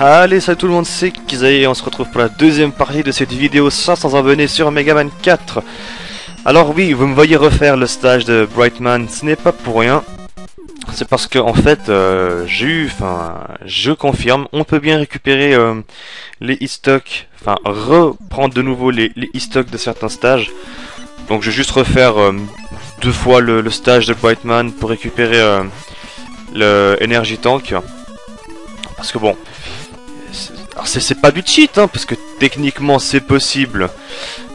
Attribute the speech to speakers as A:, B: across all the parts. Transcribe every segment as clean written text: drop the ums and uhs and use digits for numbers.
A: Allez, salut tout le monde, c'est Kizaï et on se retrouve pour la deuxième partie de cette vidéo 500 abonnés sur Megaman 4. Alors oui, vous me voyez refaire le stage de Brightman, ce n'est pas pour rien. C'est parce que en fait, je confirme, on peut bien récupérer les e-stocks, enfin reprendre de nouveau les e-stocks de certains stages. Donc je vais juste refaire deux fois le stage de Brightman pour récupérer le Energy Tank. Parce que bon, c'est pas du cheat, hein, parce que techniquement c'est possible.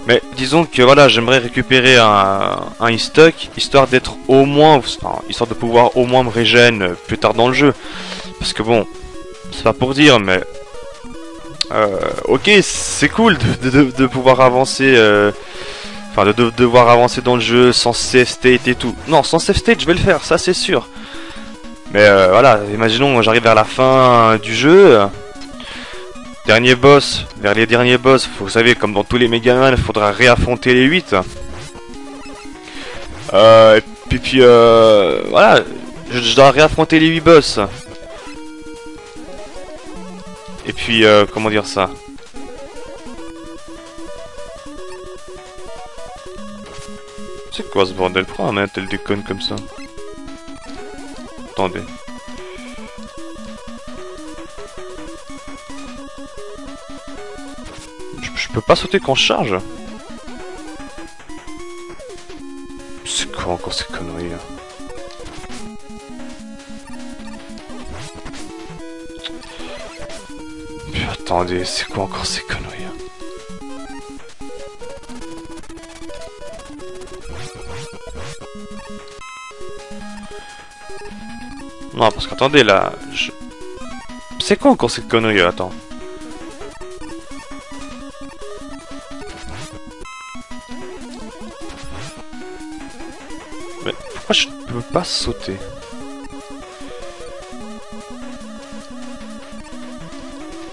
A: Mais disons que voilà, j'aimerais récupérer un e-stock, histoire d'être au moins, enfin, histoire de pouvoir au moins me régène plus tard dans le jeu. Parce que bon, c'est pas pour dire, mais ok, c'est cool de pouvoir avancer, enfin de devoir avancer dans le jeu sans save state et tout. Non, sans save state, je vais le faire, ça c'est sûr. Mais voilà, imaginons j'arrive vers la fin du jeu. Dernier boss, vers les derniers boss, vous savez, comme dans tous les Megaman, il faudra réaffronter les 8. Et puis voilà, je dois réaffronter les 8 boss. Et puis, comment dire ça? C'est quoi ce bordel? Pourquoi un tel déconne comme ça? Attendez. Je peux pas sauter quand je charge. C'est quoi encore ces conneries là? Mais attendez, c'est quoi encore ces conneries là? Non, parce qu'attendez là, c'est quoi encore ces conneries là? Attends. Mais pourquoi je ne peux pas sauter?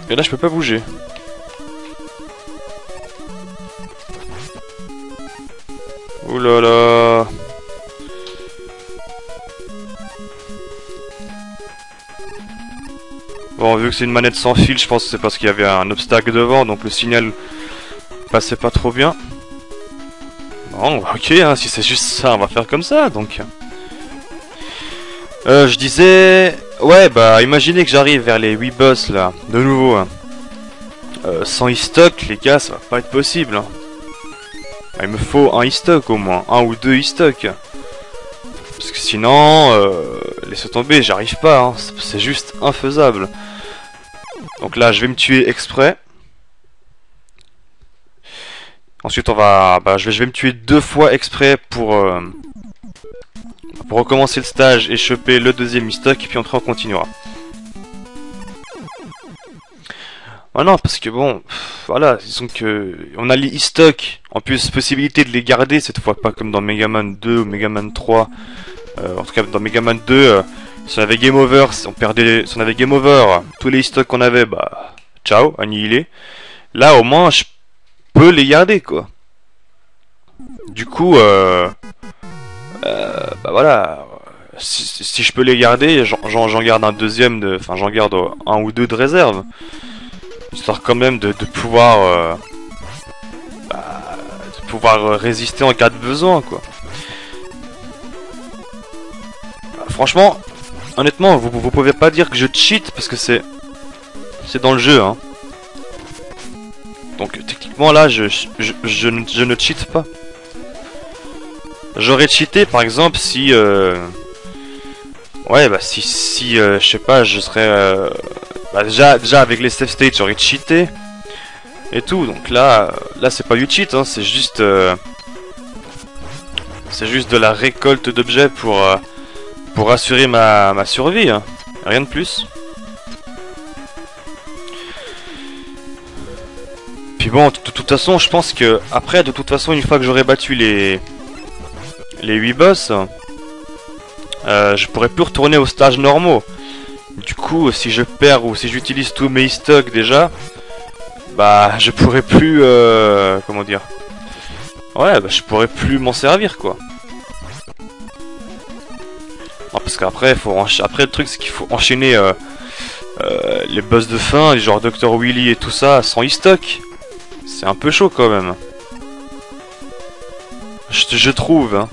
A: Et là je peux pas bouger. Ouh là là. Bon, vu que c'est une manette sans fil, je pense que c'est parce qu'il y avait un obstacle devant, donc le signal passait pas trop bien. Bon, ok, hein, si c'est juste ça, on va faire comme ça, donc. Je disais... Ouais, bah, imaginez que j'arrive vers les 8 boss, là, de nouveau. Hein. Sans e-stock, les gars, ça va pas être possible. Hein. Il me faut un e-stock, au moins. Un ou deux e-stock. Parce que sinon, laissez tomber, j'arrive pas. Hein. C'est juste infaisable. Donc là, je vais me tuer exprès. Ensuite, on va, je vais me tuer deux fois exprès pour recommencer le stage et choper le deuxième e-stock, et puis après on continuera. Ah non, parce que bon, voilà, disons que on a les e-stocks, en plus possibilité de les garder cette fois, pas comme dans Megaman 2 ou Megaman 3. En tout cas, dans Megaman 2, si on avait game over, si on avait game over, tous les e-stocks qu'on avait, bah, ciao, annihilé. Là, au moins, je peux les garder, quoi. Du coup, bah voilà, si je peux les garder, j'en garde un deuxième, enfin j'en garde un ou deux de réserve, histoire quand même de pouvoir, résister en cas de besoin, quoi. Bah, franchement, honnêtement, vous pouvez pas dire que je cheat parce que c'est dans le jeu, hein. Donc techniquement là, je ne cheat pas. J'aurais cheaté par exemple si ouais, bah si je sais pas, je serais bah, déjà avec les save states j'aurais cheaté et tout. Donc là c'est pas du cheat, hein, c'est juste de la récolte d'objets pour assurer ma survie, hein. Rien de plus. Puis bon, de toute façon, je pense que après, de toute façon, une fois que j'aurai battu les 8 boss, je pourrai plus retourner aux stages normaux. Du coup, si je perds ou si j'utilise tous mes stocks déjà, bah je pourrai plus, comment dire, ouais, bah je pourrai plus m'en servir, quoi. Non, parce qu'après, après le truc c'est qu'il faut enchaîner les boss de fin, genre Dr. Willy et tout ça, sans e-stock. C'est un peu chaud quand même. Je trouve. Hein.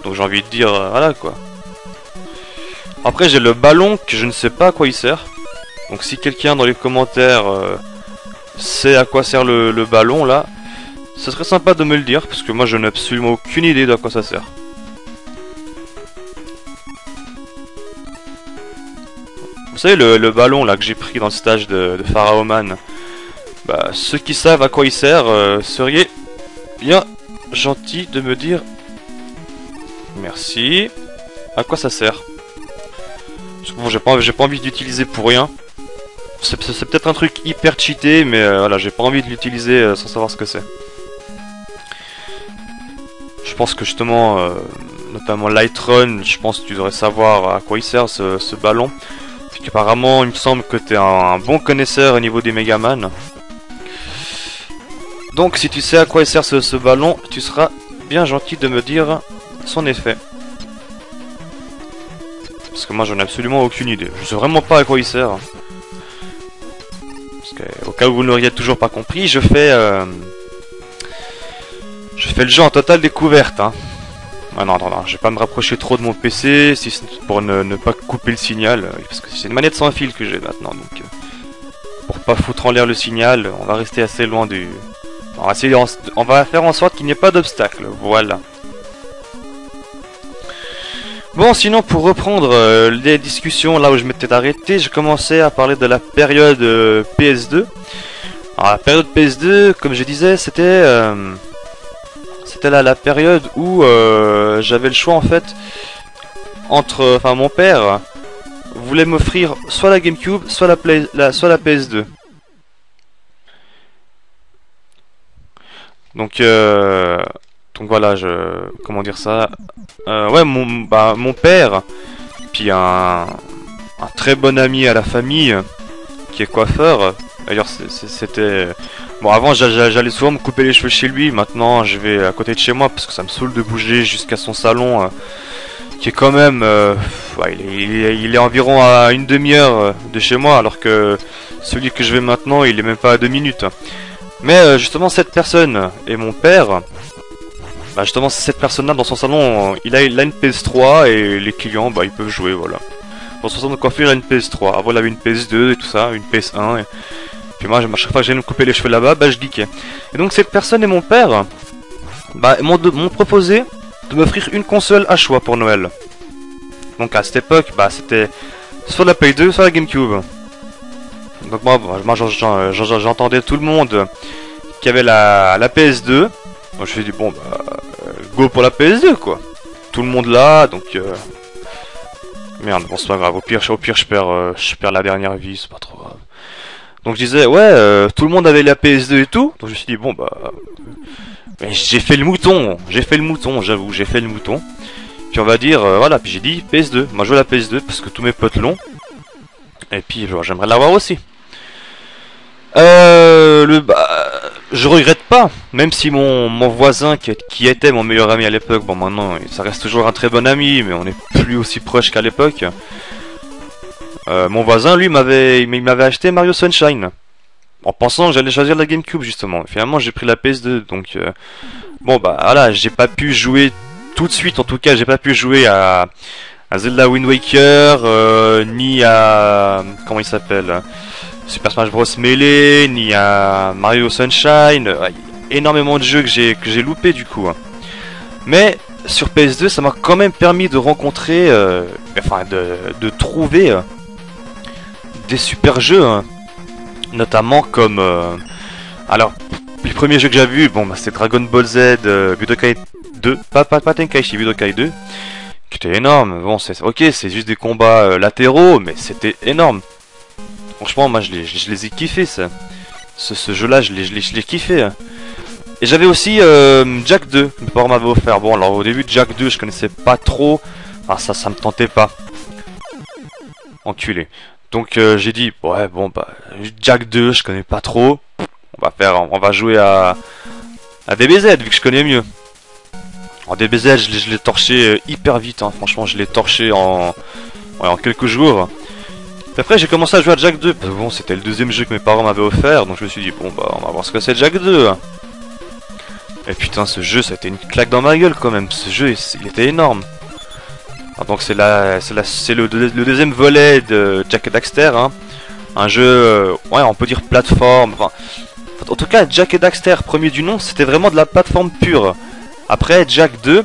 A: Donc j'ai envie de dire, voilà quoi. Après j'ai le ballon que je ne sais pas à quoi il sert. Donc si quelqu'un dans les commentaires sait à quoi sert le ballon là, ce serait sympa de me le dire, parce que moi je n'ai absolument aucune idée de à quoi ça sert. Vous savez le ballon là que j'ai pris dans le stage de Pharaoh Man, bah ceux qui savent à quoi il sert seriez bien gentils de me dire merci. À quoi ça sert? Parce que bon, j'ai pas envie d'utiliser pour rien. C'est peut-être un truc hyper cheaté, mais voilà, j'ai pas envie de l'utiliser sans savoir ce que c'est. Je pense que justement, notamment Lightrun, je pense que tu devrais savoir à quoi il sert ce ballon. Puis qu'apparemment, il me semble que tu es un bon connaisseur au niveau des Megaman. Donc si tu sais à quoi il sert ce ballon, tu seras bien gentil de me dire son effet. Parce que moi j'en ai absolument aucune idée. Je sais vraiment pas à quoi il sert. Parce que, au cas où vous n'auriez toujours pas compris, je fais le jeu en totale découverte. Hein. Ah non, je vais pas me rapprocher trop de mon PC, si c'est pour ne pas couper le signal. Parce que c'est une manette sans fil que j'ai maintenant. Donc, pour pas foutre en l'air le signal, on va rester assez loin du... On va faire en sorte qu'il n'y ait pas d'obstacle. Voilà. Bon, sinon, pour reprendre les discussions là où je m'étais arrêté, je commençais à parler de la période PS2. Alors, la période PS2, comme je disais, c'était la période où j'avais le choix en fait entre, enfin, mon père voulait m'offrir soit la GameCube, soit la PS2. Donc voilà, comment dire ça, ouais, mon père, puis un très bon ami à la famille, qui est coiffeur. D'ailleurs, c'était... Bon, avant, j'allais souvent me couper les cheveux chez lui. Maintenant, je vais à côté de chez moi, parce que ça me saoule de bouger jusqu'à son salon, qui est quand même... ouais, il est environ à une demi-heure de chez moi, alors que celui que je vais maintenant, il est même pas à 2 minutes. Mais justement, cette personne et mon père... Bah justement, cette personne-là, dans son salon, il a une PS3 et les clients, bah ils peuvent jouer, voilà. Dans son salon de coiffure, il a une PS3. Avant, il avait une PS2 et tout ça, une PS1. Et... Puis moi, à chaque fois que j'allais me couper les cheveux là-bas, bah je geekais. Et donc, cette personne et mon père, bah m'ont proposé de m'offrir une console à choix pour Noël. Donc à cette époque, bah c'était soit la PS2, soit la GameCube. Donc moi j'entendais tout le monde qui avait la PS2. Moi je me suis dit bon bah go pour la PS2 quoi. Tout le monde là, donc merde, bon c'est pas grave, au pire je perds la dernière vie, c'est pas trop grave. Donc je disais ouais, tout le monde avait la PS2 et tout, donc je me suis dit bon bah mais j'ai fait le mouton, j'avoue, j'ai fait le mouton. Puis on va dire voilà, puis j'ai dit PS2, moi je veux la PS2 parce que tous mes potes l'ont. Et puis j'aimerais l'avoir aussi. Je regrette pas, même si mon voisin qui était mon meilleur ami à l'époque, bon maintenant ça reste toujours un très bon ami, mais on n'est plus aussi proche qu'à l'époque. Mon voisin lui m'avait acheté Mario Sunshine, en pensant que j'allais choisir la GameCube justement. Finalement j'ai pris la PS2, donc bon bah voilà, j'ai pas pu jouer tout de suite, en tout cas j'ai pas pu jouer à Zelda Wind Waker, ni à... comment il s'appelle, Super Smash Bros Melee, ni à Mario Sunshine. Énormément de jeux que j'ai loupé du coup. Mais sur PS2 ça m'a quand même permis de rencontrer, enfin de trouver des super jeux, hein. Notamment comme... alors, les premiers jeux que j'ai vus, bon bah c'est Dragon Ball Z, Budokai 2, pas Tenkaichi, Budokai 2, qui était énorme. Bon, ok, c'est juste des combats latéraux, mais c'était énorme. Franchement, moi je les ai kiffés, ça. Ce jeu-là, je l'ai kiffé. Hein. Et j'avais aussi Jack 2, mes parents m'avaient offert. Bon, alors au début de Jack 2, je connaissais pas trop. Enfin, ça me tentait pas. Enculé. Donc j'ai dit, ouais, bon, bah, Jack 2, je connais pas trop. On va jouer à DBZ, vu que je connais mieux. Alors DBZ, je l'ai torché hyper vite, hein. Franchement, je l'ai torché en, ouais, en quelques jours. Puis après, j'ai commencé à jouer à Jak 2. Parce que bon, c'était le deuxième jeu que mes parents m'avaient offert, donc je me suis dit, bon, bah, on va voir ce que c'est Jak 2. Et putain, ce jeu, ça a été une claque dans ma gueule quand même. Ce jeu, il était énorme. Alors, donc, c'est le deuxième volet de Jak et Daxter, hein. Un jeu, ouais, on peut dire plateforme. Enfin, en tout cas, Jak et Daxter, premier du nom, c'était vraiment de la plateforme pure. Après, Jak 2,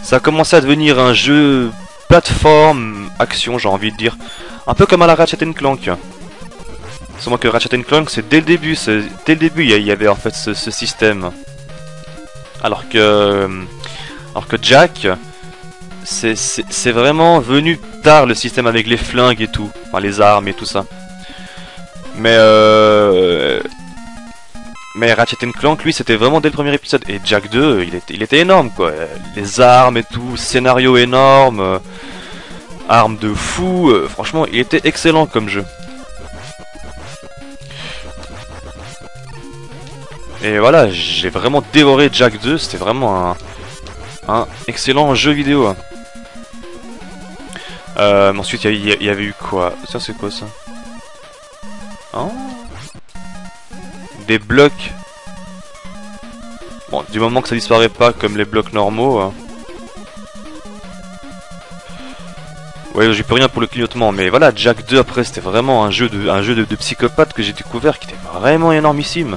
A: ça a commencé à devenir un jeu plateforme, action, j'ai envie de dire. Un peu comme à la Ratchet Clank. Seulement que Ratchet Clank, c'est dès le début, il y avait en fait ce système. Alors que Jak, c'est vraiment venu tard le système avec les flingues et tout, enfin les armes et tout ça. Mais Ratchet Clank, lui, c'était vraiment dès le premier épisode. Et Jak 2, il était énorme, quoi. Les armes et tout, scénario énorme, armes de fou. Franchement, il était excellent comme jeu. Et voilà, j'ai vraiment dévoré Jak 2. C'était vraiment un excellent jeu vidéo. Ensuite, il y avait eu quoi? Ça, c'est quoi ça? Oh. Des blocs. Bon, du moment que ça disparaît pas comme les blocs normaux. Ouais, j'ai plus rien pour le clignotement, mais voilà, Jak 2 après c'était vraiment un jeu de psychopathe que j'ai découvert qui était vraiment énormissime.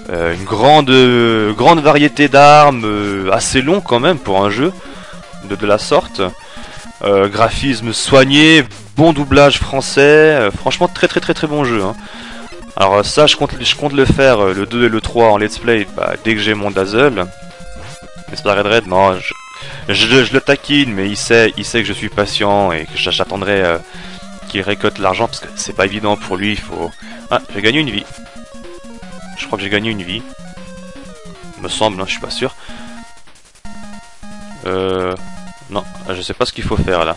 A: Une grande variété d'armes, assez long quand même pour un jeu de la sorte. Graphisme soigné, bon doublage français, franchement très bon jeu. Hein. Alors ça je compte le faire, le 2 et le 3 en let's play, bah, dès que j'ai mon Dazzle. N'est-ce Red, non, je le taquine, mais il sait que je suis patient et que j'attendrai qu'il récolte l'argent parce que c'est pas évident pour lui, il faut... Ah, j'ai gagné une vie. Je crois que j'ai gagné une vie. Me semble, hein, je suis pas sûr. Non, je sais pas ce qu'il faut faire là.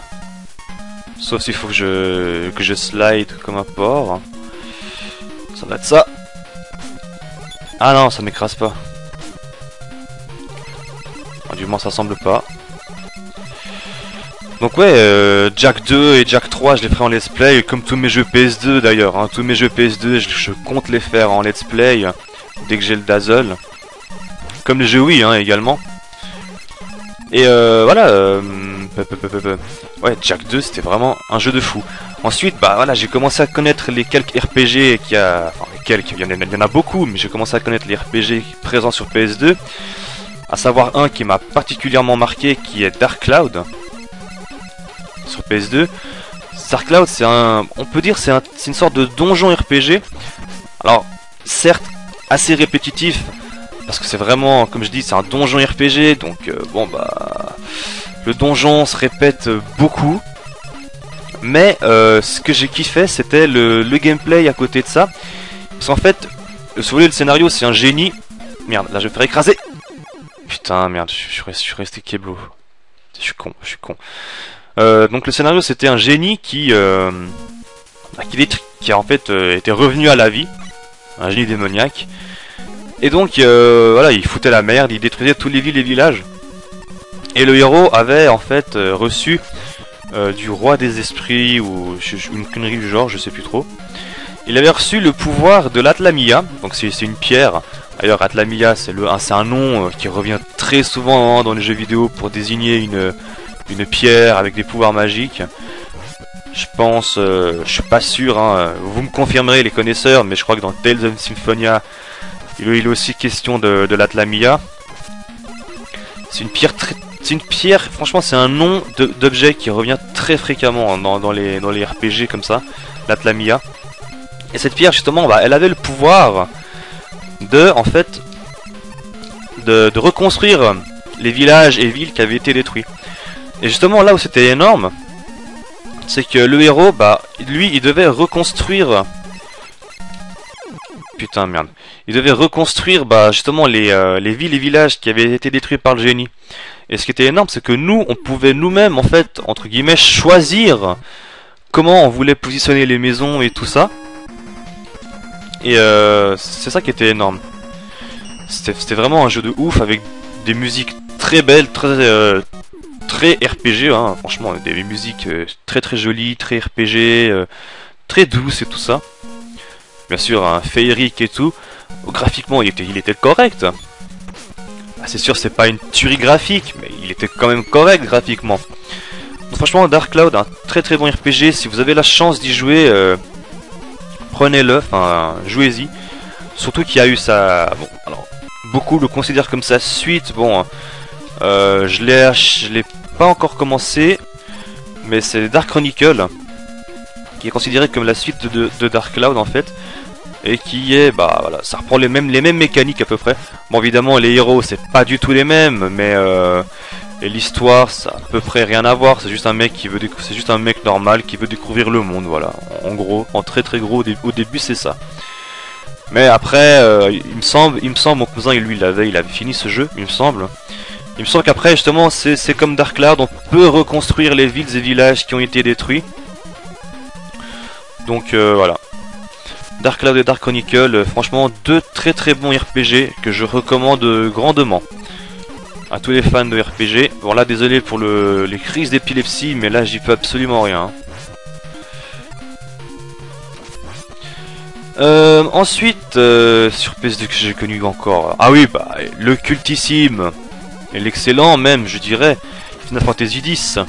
A: Sauf s'il faut que je slide comme un porc. Ça doit être ça. Ah non, ça m'écrase pas. Enfin, du moins ça semble pas. Donc ouais, Jak 2 et Jak 3 je les ferai en let's play, comme tous mes jeux PS2 d'ailleurs, hein. Tous mes jeux PS2 je compte les faire en let's play dès que j'ai le Dazzle. Comme les jeux Wii hein, également. Et voilà, ouais, Jak 2 c'était vraiment un jeu de fou. Ensuite, bah voilà, j'ai commencé à connaître les quelques RPG qu'il y a, enfin les quelques, il y en a beaucoup, mais j'ai commencé à connaître les RPG présents sur PS2. À savoir un qui m'a particulièrement marqué, qui est Dark Cloud. Sur PS2. Dark Cloud, c'est on peut dire, c'est une sorte de donjon RPG. Alors, certes, assez répétitif, parce que c'est vraiment, comme je dis, c'est un donjon RPG, donc bon bah, le donjon se répète beaucoup. Mais ce que j'ai kiffé, c'était le gameplay à côté de ça. Parce qu'en fait, si vous voulez, le scénario, c'est un génie. Merde, là je vais me faire écraser. Putain, merde, je suis resté Keblo. Je suis con. Donc le scénario, c'était un génie qui a en fait été revenu à la vie. Un génie démoniaque. Et donc, voilà, il foutait la merde, il détruisait tous les villes et villages. Et le héros avait en fait reçu du roi des esprits, ou une connerie du genre, je sais plus trop. Il avait reçu le pouvoir de l'Atlamia, donc c'est une pierre. D'ailleurs, Atlamia, c'est un nom qui revient très souvent dans les jeux vidéo pour désigner une pierre avec des pouvoirs magiques. Je pense, je suis pas sûr, hein, vous me confirmerez les connaisseurs, mais je crois que dans Tales of Symphonia, il est aussi question de l'Atlamia. C'est une pierre, franchement c'est un nom d'objet qui revient très fréquemment dans les RPG comme ça, l'Atlamia. Et cette pierre justement, bah, elle avait le pouvoir de reconstruire les villages et villes qui avaient été détruits. Et justement là où c'était énorme, c'est que le héros, bah, lui il devait reconstruire... Putain merde. Il devait reconstruire bah, justement les villes et villages qui avaient été détruits par le génie. Et ce qui était énorme, c'est que nous, on pouvait nous-mêmes, en fait, entre guillemets, choisir comment on voulait positionner les maisons et tout ça. Et c'est ça qui était énorme. C'était vraiment un jeu de ouf avec des musiques très belle, très RPG, hein, franchement, des musiques très très jolies, très RPG, très douces et tout ça. Bien sûr, un féerique et tout. Graphiquement, il était correct. Ah, c'est sûr, c'est pas une tuerie graphique, mais il était quand même correct graphiquement. Donc, franchement, Dark Cloud, un très très bon RPG. Si vous avez la chance d'y jouer, prenez-le, enfin, jouez-y. Surtout qu'il y a eu ça. Bon, alors, beaucoup le considèrent comme sa suite. Bon, je l'ai pas encore commencé, mais c'est Dark Chronicle, qui est considéré comme la suite de Dark Cloud en fait. Et qui est, bah voilà, ça reprend les mêmes mécaniques à peu près. Bon, évidemment, les héros, c'est pas du tout les mêmes, mais et l'histoire, ça a à peu près rien à voir. C'est juste un mec c'est juste un mec normal qui veut découvrir le monde, voilà. En gros, en très très gros, au début, c'est ça. Mais après, il me semble, mon cousin, lui, il avait fini ce jeu, il me semble. Il me semble qu'après, justement, c'est comme Dark Cloud, on peut reconstruire les villes et villages qui ont été détruits. Donc voilà. Dark Cloud et Dark Chronicle, franchement, deux très très bons RPG que je recommande grandement à tous les fans de RPG. Bon là, désolé pour les crises d'épilepsie, mais là j'y peux absolument rien. Ensuite, sur PS2 que j'ai connu encore, ah oui, bah le cultissime et l'excellent même, je dirais, Final Fantasy X,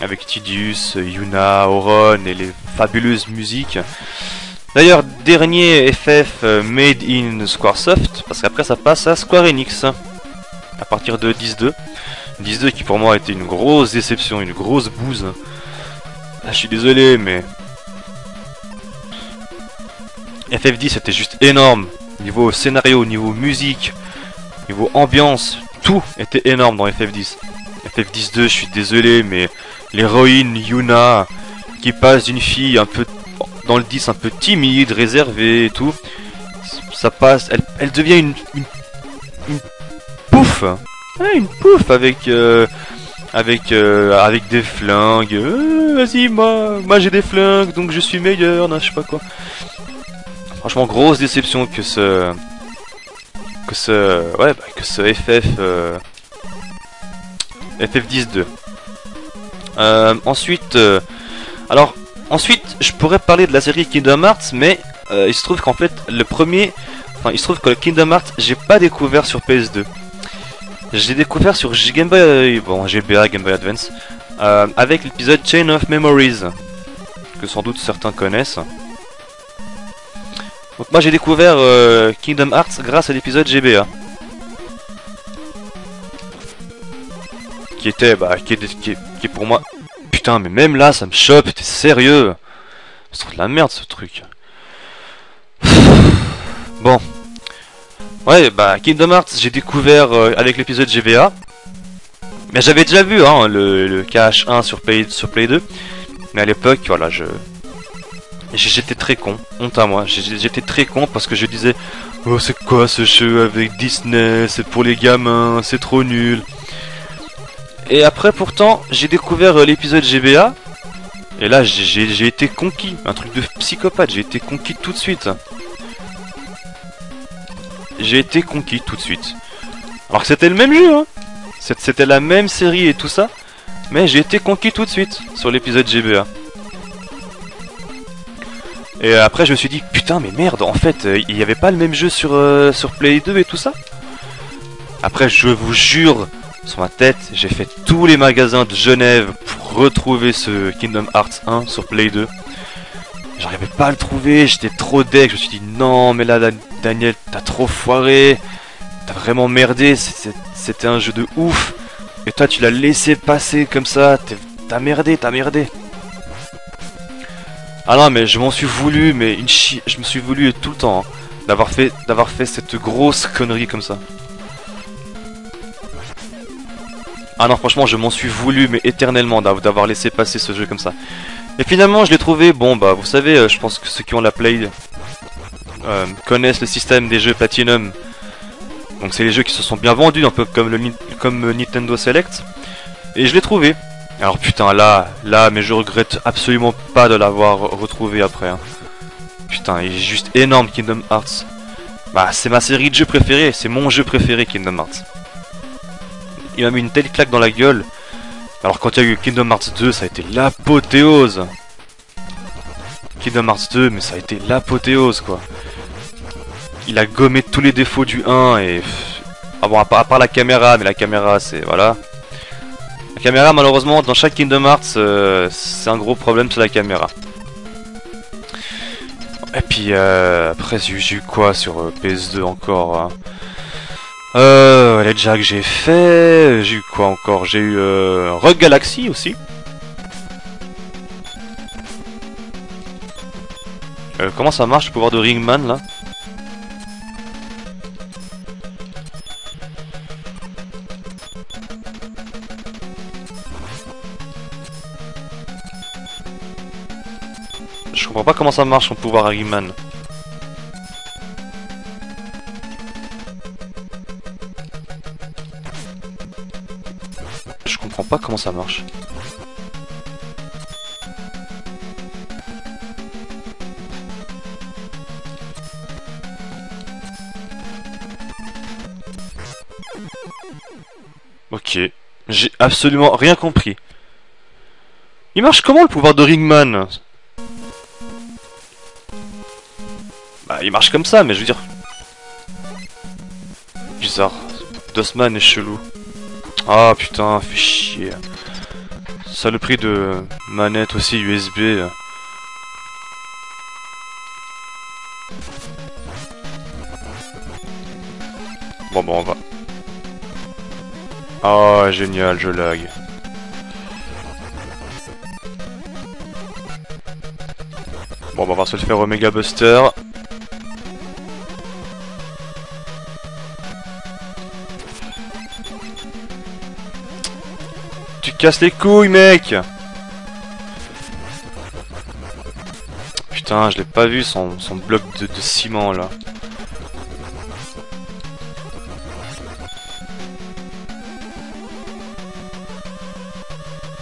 A: avec Tidus, Yuna, Auron et les fabuleuses musiques. D'ailleurs, dernier FF made in Squaresoft, parce qu'après ça passe à Square Enix, à partir de 10.2. 10.2 qui pour moi a été une grosse déception, une grosse bouse. Ah, je suis désolé, mais... FF10 c'était juste énorme, niveau scénario, niveau musique, niveau ambiance, tout était énorme dans FF10. FF10-2, je suis désolé, mais l'héroïne Yuna, qui passe d'une fille un peu... dans le 10 un peu timide, réservée et tout, ça passe, elle devient une pouffe, ouais, une pouffe avec des flingues, vas-y moi j'ai des flingues donc je suis meilleur, non je sais pas quoi. Franchement grosse déception que ce FF10-2. Ensuite, alors ensuite, je pourrais parler de la série Kingdom Hearts, mais il se trouve qu'en fait, il se trouve que le Kingdom Hearts, j'ai pas découvert sur PS2. J'ai découvert sur Game Boy, bon, GBA, Game Boy Advance, avec l'épisode Chain of Memories, que sans doute certains connaissent. Donc moi j'ai découvert Kingdom Hearts grâce à l'épisode GBA. Qui est pour moi... Putain, mais même là, ça me chope, t'es sérieux? C'est trop de la merde, ce truc. Bon. Ouais, bah, Kingdom Hearts, j'ai découvert avec l'épisode GBA. Mais j'avais déjà vu, hein, le KH1 sur Play 2. Mais à l'époque, voilà, j'étais très con, honte à moi. J'étais très con parce que je disais, oh, c'est quoi ce jeu avec Disney? C'est pour les gamins, c'est trop nul. Et après pourtant j'ai découvert l'épisode GBA et là j'ai été conquis, un truc de psychopathe, j'ai été conquis tout de suite. J'ai été conquis tout de suite. Alors que c'était le même jeu, hein. C'était la même série et tout ça, mais j'ai été conquis tout de suite sur l'épisode GBA. Et après je me suis dit putain mais merde, en fait il n'y avait pas le même jeu sur Play 2 et tout ça. Après je vous jure, sur ma tête, j'ai fait tous les magasins de Genève pour retrouver ce Kingdom Hearts 1 sur Play 2. J'arrivais pas à le trouver, j'étais trop deg, je me suis dit non mais là Daniel, t'as trop foiré, t'as vraiment merdé, c'était un jeu de ouf. Et toi tu l'as laissé passer comme ça, t'as merdé. Ah non mais je m'en suis voulu, mais je me suis voulu tout le temps, hein, d'avoir fait cette grosse connerie comme ça. Ah non franchement je m'en suis voulu mais éternellement d'avoir laissé passer ce jeu comme ça. Et finalement je l'ai trouvé, bon bah vous savez, je pense que ceux qui ont la Play connaissent le système des jeux Platinum. Donc c'est les jeux qui se sont bien vendus, un peu comme Nintendo Select. Et je l'ai trouvé. Alors putain là mais je regrette absolument pas de l'avoir retrouvé après, hein. Putain il est juste énorme Kingdom Hearts. Bah c'est ma série de jeux préférée, c'est mon jeu préféré Kingdom Hearts. Il m'a mis une telle claque dans la gueule. Alors quand il y a eu Kingdom Hearts 2, ça a été l'apothéose. Kingdom Hearts 2, mais ça a été l'apothéose quoi. Il a gommé tous les défauts du 1 et... Ah bon, à part la caméra, mais la caméra c'est... Voilà. La caméra malheureusement, dans chaque Kingdom Hearts, c'est un gros problème sur la caméra. Et puis après j'ai eu quoi sur PS2 encore hein. Les jacks j'ai fait, j'ai eu quoi encore? J'ai eu Rogue Galaxy aussi. Comment ça marche le pouvoir de Ringman là? Je comprends pas comment ça marche son pouvoir à Ringman. Je comprends pas comment ça marche. Ok, j'ai absolument rien compris. Il marche comment le pouvoir de Ringman? Bah il marche comme ça, mais je veux dire... Bizarre. Dustman est chelou. Ah putain, fait chier. Saloperie de manette aussi USB. Bon on va. Ah génial, je lag. Bon on va se le faire au Mega Buster. Tu casses les couilles mec. Putain je l'ai pas vu son bloc de ciment là.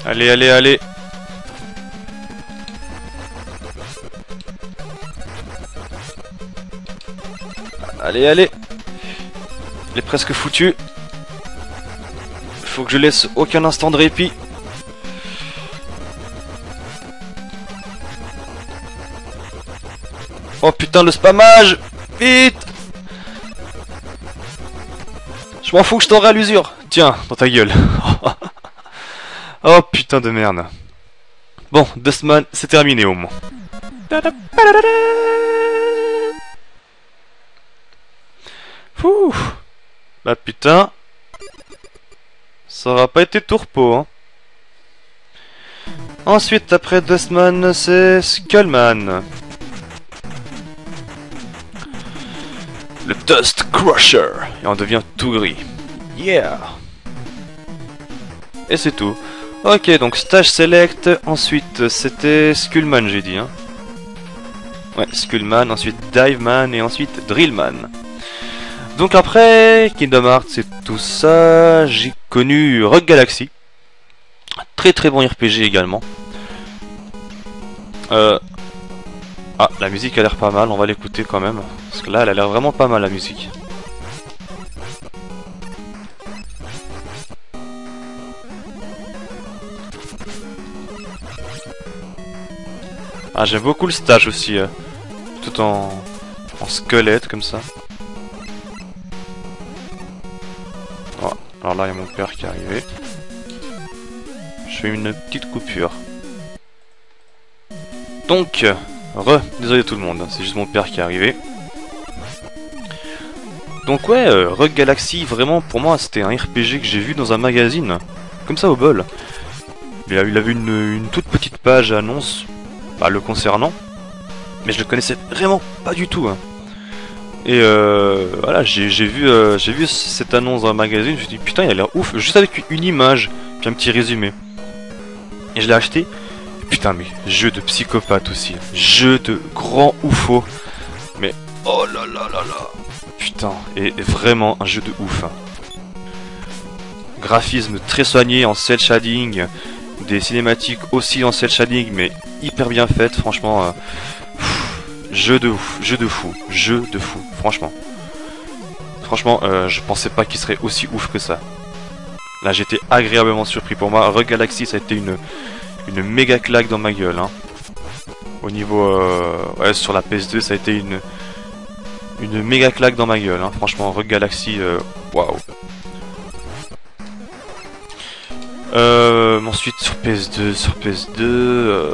A: Allez allez allez. Allez allez. Il est presque foutu. Faut que je laisse aucun instant de répit. Oh putain le spammage. Vite. Je m'en fous que je t'aurai à l'usure. Tiens, dans ta gueule. Oh putain de merde. Bon, Dustman, c'est terminé au moins. Fouh. Bah putain. Ça aura pas été tourpeau, hein. Ensuite, après Dustman, c'est Skullman. Le Dust Crusher. Et on devient tout gris. Yeah. Et c'est tout. Ok, donc stage select. Ensuite, c'était Skullman, j'ai dit, hein. Ouais, Skullman, ensuite Diveman et ensuite Drillman. Donc après Kingdom Hearts et tout ça, j'ai connu Rogue Galaxy. Très très bon RPG également. Ah, la musique a l'air pas mal, on va l'écouter quand même. Parce que là, elle a l'air vraiment pas mal la musique. Ah, j'aime beaucoup le stage aussi. Tout en squelette comme ça. Alors là, il y a mon père qui est arrivé. Je fais une petite coupure. Donc, désolé tout le monde, c'est juste mon père qui est arrivé. Donc ouais, Rogue Galaxy, vraiment, pour moi, c'était un RPG que j'ai vu dans un magazine. Comme ça, au bol. Il avait une toute petite page annonce, bah, le concernant. Mais je le connaissais vraiment pas du tout, hein. Et voilà, j'ai vu cette annonce dans un magazine, je me suis dit putain il a l'air ouf, juste avec une image, puis un petit résumé. Et je l'ai acheté, putain mais jeu de psychopathe aussi, jeu de grand oufo. Mais oh là là là là, putain, et vraiment un jeu de ouf. Hein. Graphisme très soigné en cel shading, des cinématiques aussi en cel shading mais hyper bien faites, franchement. Jeu de ouf, jeu de fou, franchement. Franchement, je pensais pas qu'il serait aussi ouf que ça. Là j'étais agréablement surpris. Pour moi, Rogue Galaxy ça a été une méga claque dans ma gueule. Hein. Au niveau... ouais, sur la PS2 ça a été une méga claque dans ma gueule. Hein. Franchement, Rogue Galaxy, waouh. Ensuite sur PS2,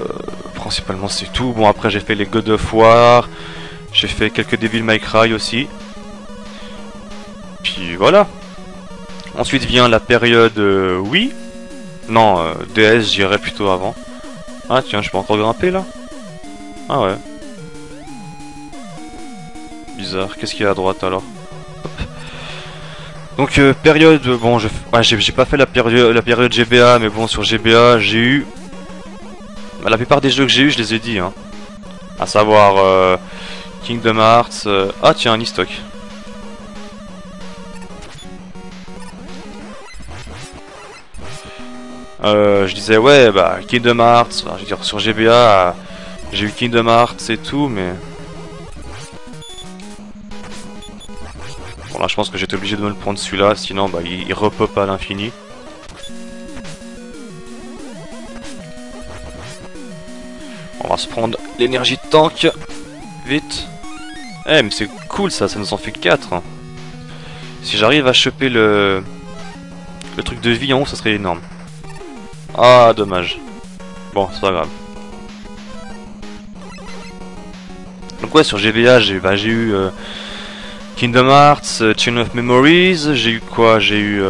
A: principalement c'est tout. Bon après j'ai fait les God of War, j'ai fait quelques Devil May Cry aussi. Puis voilà. Ensuite vient la période Wii. Non, DS j'irais plutôt avant. Ah tiens, je peux encore grimper là? Ah ouais. Bizarre, qu'est-ce qu'il y a à droite alors? Donc période, bon, ouais, j'ai pas fait la période GBA, mais bon, sur GBA, j'ai eu... Bah, la plupart des jeux que j'ai eu, je les ai dit, hein. À savoir Kingdom Hearts... Ah tiens, un e-stock. Je disais, ouais, bah, Kingdom Hearts, enfin, je veux dire, sur GBA, j'ai eu Kingdom Hearts et tout, mais... Bon là je pense que j'étais obligé de me le prendre celui-là, sinon bah il repop à l'infini. On va se prendre l'énergie de tank. Vite. Eh mais c'est cool ça, ça nous en fait 4. Hein. Si j'arrive à choper le truc de vie en haut, ça serait énorme. Ah dommage. Bon, c'est pas grave. Donc ouais, sur GBA j'ai eu... Kingdom Hearts, Chain of Memories, j'ai eu quoi? J'ai eu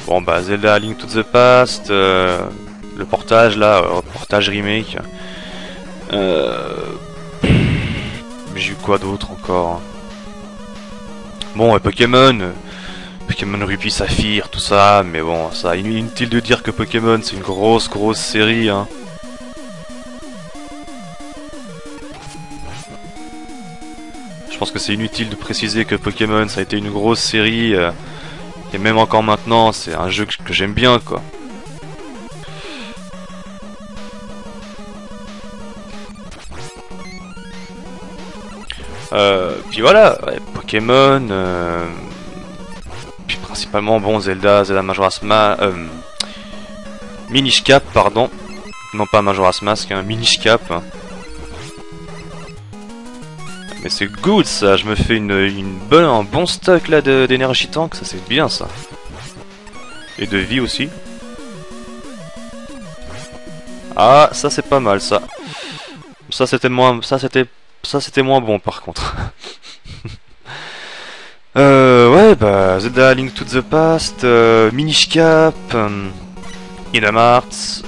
A: bon bah Zelda Link to the Past, le portage là, portage remake. J'ai eu quoi d'autre encore? Bon Pokémon, Pokémon Ruby Saphir, tout ça, mais bon ça inutile de dire que Pokémon c'est une grosse série hein. Je pense que c'est inutile de préciser que Pokémon ça a été une grosse série et même encore maintenant c'est un jeu que j'aime bien quoi. Puis voilà, ouais, Pokémon, puis principalement bon Zelda Majora's Mask, Minish Cap pardon, non pas Majora's Mask, hein, Minish Cap. Mais c'est good ça, je me fais un bon stock là d'énergie tank, ça c'est bien ça. Et de vie aussi. Ah, ça c'est pas mal ça. Ça c'était moins bon par contre. Ouais bah Zelda Link to the Past, Minish Cap, Kingdom Hearts,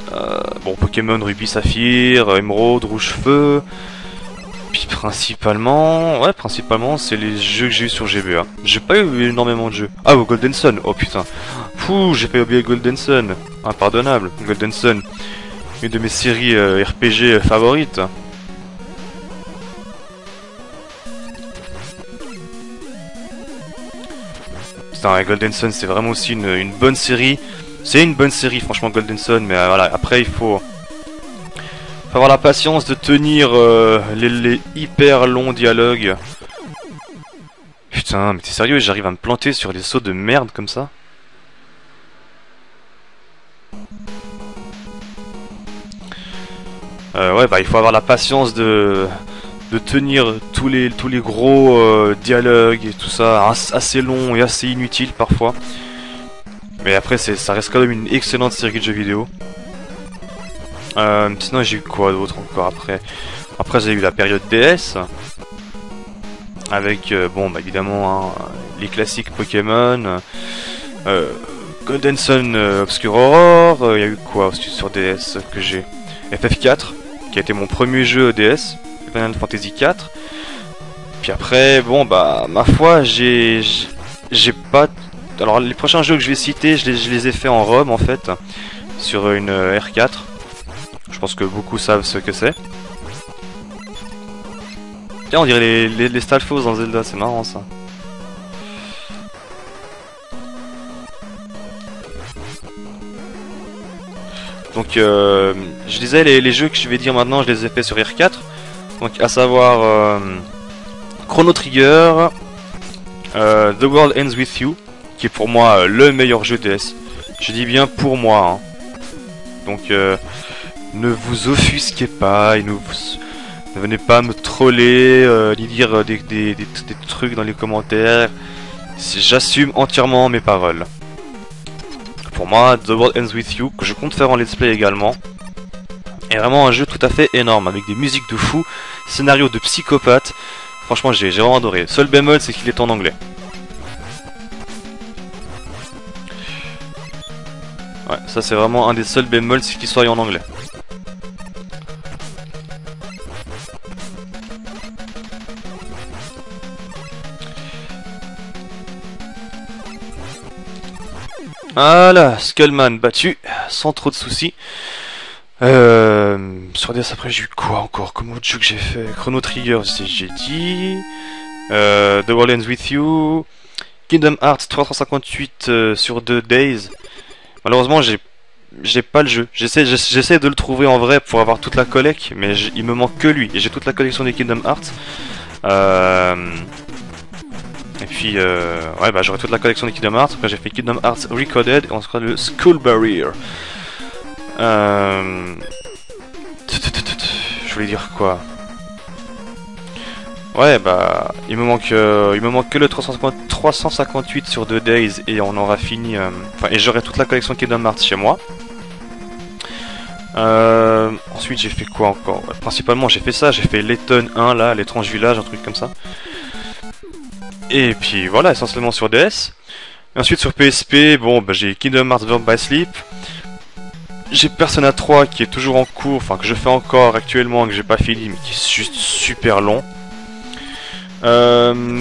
A: bon Pokémon Ruby Saphir, Emerald, Rouge Feu. Puis principalement c'est les jeux que j'ai eu sur GBA. J'ai pas eu énormément de jeux. Ah oh, Golden Sun, oh putain. Fou, j'ai pas oublié Golden Sun. Impardonnable, Golden Sun. Une de mes séries RPG favorites. Putain, Golden Sun c'est vraiment aussi une bonne série. C'est une bonne série franchement Golden Sun, mais voilà, après il faut avoir la patience de tenir les hyper longs dialogues. Putain, mais t'es sérieux, j'arrive à me planter sur des sauts de merde comme ça? Ouais, bah il faut avoir la patience de tenir tous les gros dialogues et tout ça, assez long et assez inutile parfois. Mais après, ça reste quand même une excellente série de jeux vidéo. Sinon j'ai eu quoi d'autre encore après? Après j'ai eu la période DS avec bon bah évidemment hein, les classiques Pokémon, Golden Sun, Obscure Aurore, il y a eu quoi aussi sur DS que j'ai? FF4 qui a été mon premier jeu DS, Final Fantasy 4. Puis après bon bah ma foi j'ai pas... Alors les prochains jeux que je vais citer je les ai fait en ROM en fait sur une R4. Je pense que beaucoup savent ce que c'est. Tiens, on dirait les Stalfos dans Zelda, c'est marrant ça. Donc, je disais, les jeux que je vais dire maintenant, je les ai fait sur R4. Donc, à savoir Chrono Trigger, The World Ends With You, qui est pour moi le meilleur jeu DS. Je dis bien pour moi. Hein. Donc ne vous offusquez pas et ne venez pas me troller, ni dire des trucs dans les commentaires. J'assume entièrement mes paroles. Pour moi, The World Ends With You, que je compte faire en let's play également, est vraiment un jeu tout à fait énorme, avec des musiques de fou, scénario de psychopathe. Franchement, j'ai vraiment adoré. Seul bémol, c'est qu'il est en anglais. Ouais, ça c'est vraiment un des seuls bémols, c'est qu'il soit en anglais. Voilà, Skullman battu, sans trop de soucis. Sur DS après j'ai eu quoi encore comme autre jeu que j'ai fait? Chrono Trigger, j'ai dit. The World Ends With You. Kingdom Hearts 358 sur 2 Days. Malheureusement j'ai pas le jeu. J'essaie de le trouver en vrai pour avoir toute la collecte, mais il me manque que lui. Et j'ai toute la collection des Kingdom Hearts. Et puis, ouais, bah j'aurai toute la collection des Kingdom Hearts. Après, j'ai fait Kingdom Hearts Recoded et on se croit le Skull Barrier. Je voulais dire quoi? Ouais, bah, il me manque que le 358 sur 2 Days et on aura fini. Enfin, et j'aurai toute la collection Kingdom Hearts chez moi. Ensuite, j'ai fait quoi encore? Ouais, principalement, j'ai fait ça. J'ai fait Letton 1 là, l'étrange village, un truc comme ça. Et puis voilà, essentiellement sur DS. Et ensuite sur PSP, bon, bah, j'ai Kingdom Hearts Birth by Sleep. J'ai Persona 3 qui est toujours en cours, enfin que je fais encore actuellement, que j'ai pas fini, mais qui est juste super long.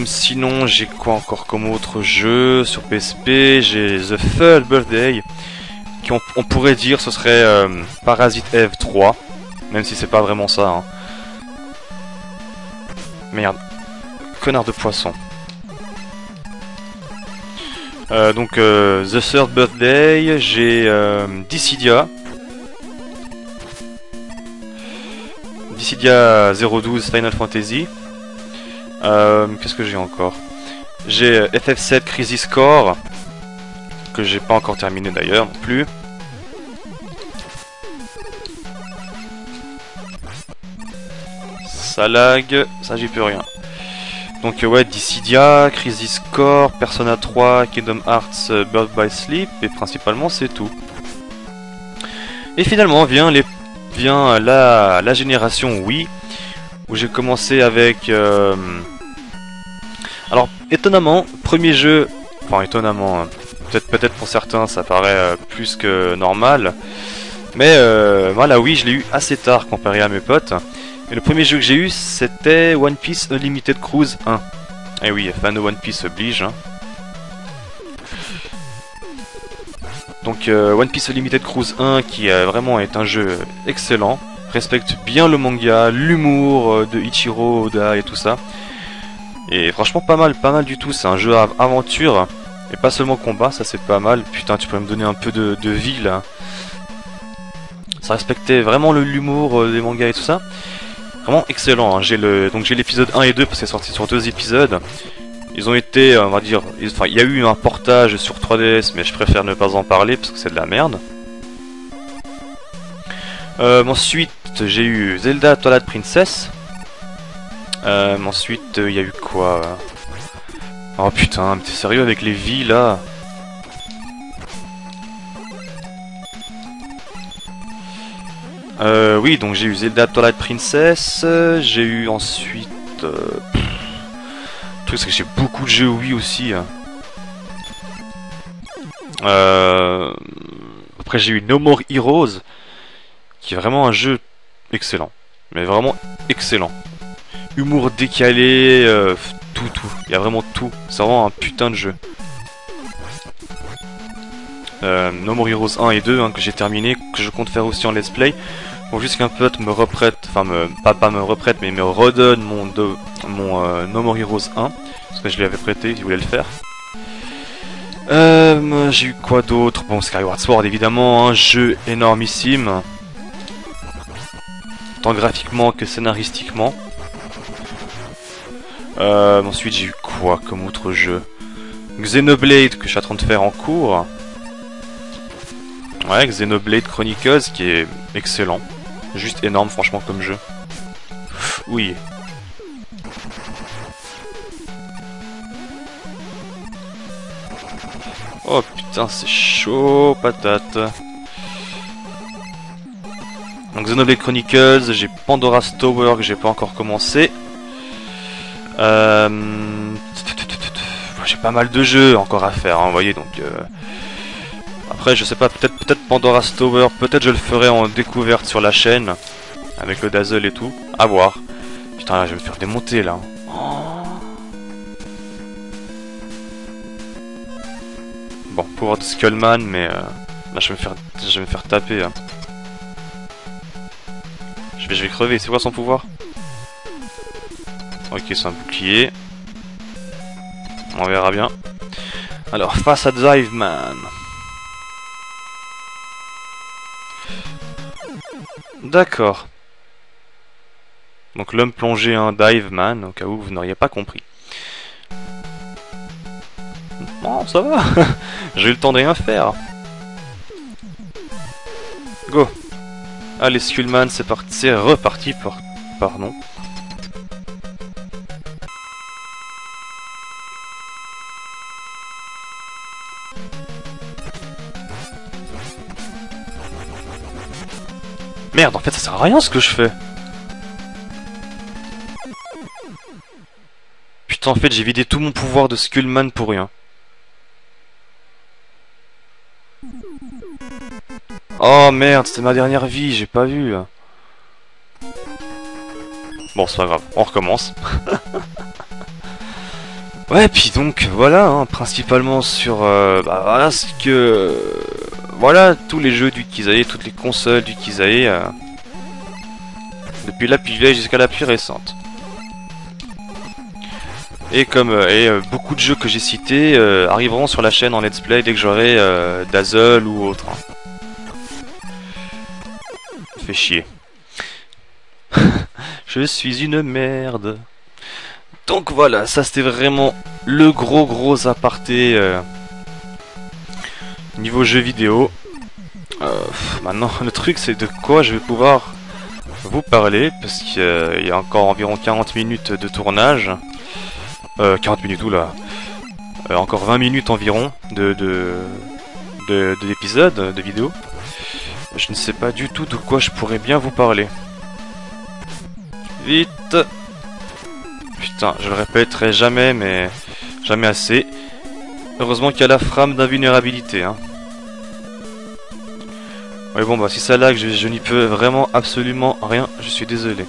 A: Sinon, j'ai quoi encore comme autre jeu sur PSP? J'ai The Third Birthday, qui on pourrait dire ce serait Parasite Eve 3, même si c'est pas vraiment ça. Hein. Merde, connard de poisson. Donc The Third Birthday, j'ai Dissidia 012 Final Fantasy. Qu'est-ce que j'ai encore? J'ai FF7 Crisis Core, que j'ai pas encore terminé d'ailleurs non plus. Ça lag, ça j'y peux rien. Donc ouais, Dissidia, Crisis Core, Persona 3, Kingdom Hearts, Birth by Sleep, et principalement c'est tout. Et finalement vient la génération Wii, où j'ai commencé avec... Alors étonnamment, premier jeu, enfin étonnamment, peut-être pour certains ça paraît plus que normal, mais moi la Wii je l'ai eu assez tard comparé à mes potes. Et le premier jeu que j'ai eu, c'était One Piece Unlimited Cruise 1. Et oui, fan de One Piece oblige. Hein. Donc One Piece Unlimited Cruise 1, qui vraiment est un jeu excellent, respecte bien le manga, l'humour de Ichiro Oda et tout ça. Et franchement pas mal du tout. C'est un jeu aventure et pas seulement combat, ça c'est pas mal. Putain, tu pourrais me donner un peu de vie là. Ça respectait vraiment l'humour des mangas et tout ça. Vraiment excellent, hein. J'ai l'épisode 1 et 2 parce que c'est sorti sur 2 épisodes. Ils ont été, on va dire, enfin il y a eu un portage sur 3DS, mais je préfère ne pas en parler parce que c'est de la merde. Ensuite j'ai eu Zelda Twilight Princess. Ensuite il y a eu quoi? Oh putain, mais t'es sérieux avec les vies là? Oui, donc j'ai eu Zelda Twilight Princess, j'ai eu ensuite... le truc c'est que j'ai beaucoup de jeux Wii aussi. Hein. Après j'ai eu No More Heroes, qui est vraiment un jeu excellent. Mais vraiment excellent. Humour décalé, tout. Il y a vraiment tout. C'est vraiment un putain de jeu. No More Heroes 1 et 2 hein, que j'ai terminé, que je compte faire aussi en let's play. Faut juste qu'un pote me reprête, enfin pas me reprête mais me redonne mon No More Heroes 1, parce que je lui avais prêté, il voulait le faire. J'ai eu quoi d'autre? Bon, Skyward Sword évidemment, un jeu énormissime, tant graphiquement que scénaristiquement. Ensuite j'ai eu quoi comme autre jeu? Xenoblade que je suis en train de faire en cours. Ouais, Xenoblade Chronicles qui est excellent. Juste énorme franchement comme jeu. Oui. Oh putain, c'est chaud patate. Donc Xenoblade Chronicles, j'ai Pandora's Tower que j'ai pas encore commencé. J'ai pas mal de jeux encore à faire, hein, vous voyez, donc... Après, je sais pas, peut-être Pandora's Tower, peut-être je le ferai en découverte sur la chaîne, avec le Dazzle et tout, à voir. Putain, là, je vais me faire démonter, là. Oh. Bon, pouvoir de Skullman, mais là, je vais me faire taper, hein. Je vais crever, c'est quoi son pouvoir? Ok, c'est un bouclier. On verra bien. Alors, face à Dive Man. D'accord. Donc l'homme plongé un Dive Man, au cas où vous n'auriez pas compris. Bon, ça va. J'ai eu le temps de rien faire. Go. Allez, Skullman, c'est parti. C'est reparti. Pardon. Merde, en fait, ça sert à rien ce que je fais. Putain, en fait, j'ai vidé tout mon pouvoir de Skullman pour rien. Oh merde, c'était ma dernière vie, j'ai pas vu. Bon, c'est pas grave, on recommence. Ouais, puis donc, voilà, hein, principalement sur... bah voilà ce que... Voilà, tous les jeux du Kizae, toutes les consoles du Kizae. Depuis la plus vieille jusqu'à la plus récente. Et comme beaucoup de jeux que j'ai cités arriveront sur la chaîne en let's play dès que j'aurai Dazzle ou autre. Hein. Fait chier. Je suis une merde. Donc voilà, ça c'était vraiment le gros aparté niveau jeux vidéo. Maintenant, le truc c'est de quoi je vais pouvoir vous parler, parce qu'il y a encore environ 40 minutes de tournage. 40 minutes, oula. Encore 20 minutes environ de l'épisode, de vidéo. Je ne sais pas du tout de quoi je pourrais bien vous parler. Vite. Putain, je le répéterai jamais, mais jamais assez. Heureusement qu'il y a la frame d'invulnérabilité, hein. Ouais bon bah si ça lag, je n'y peux vraiment absolument rien, je suis désolé.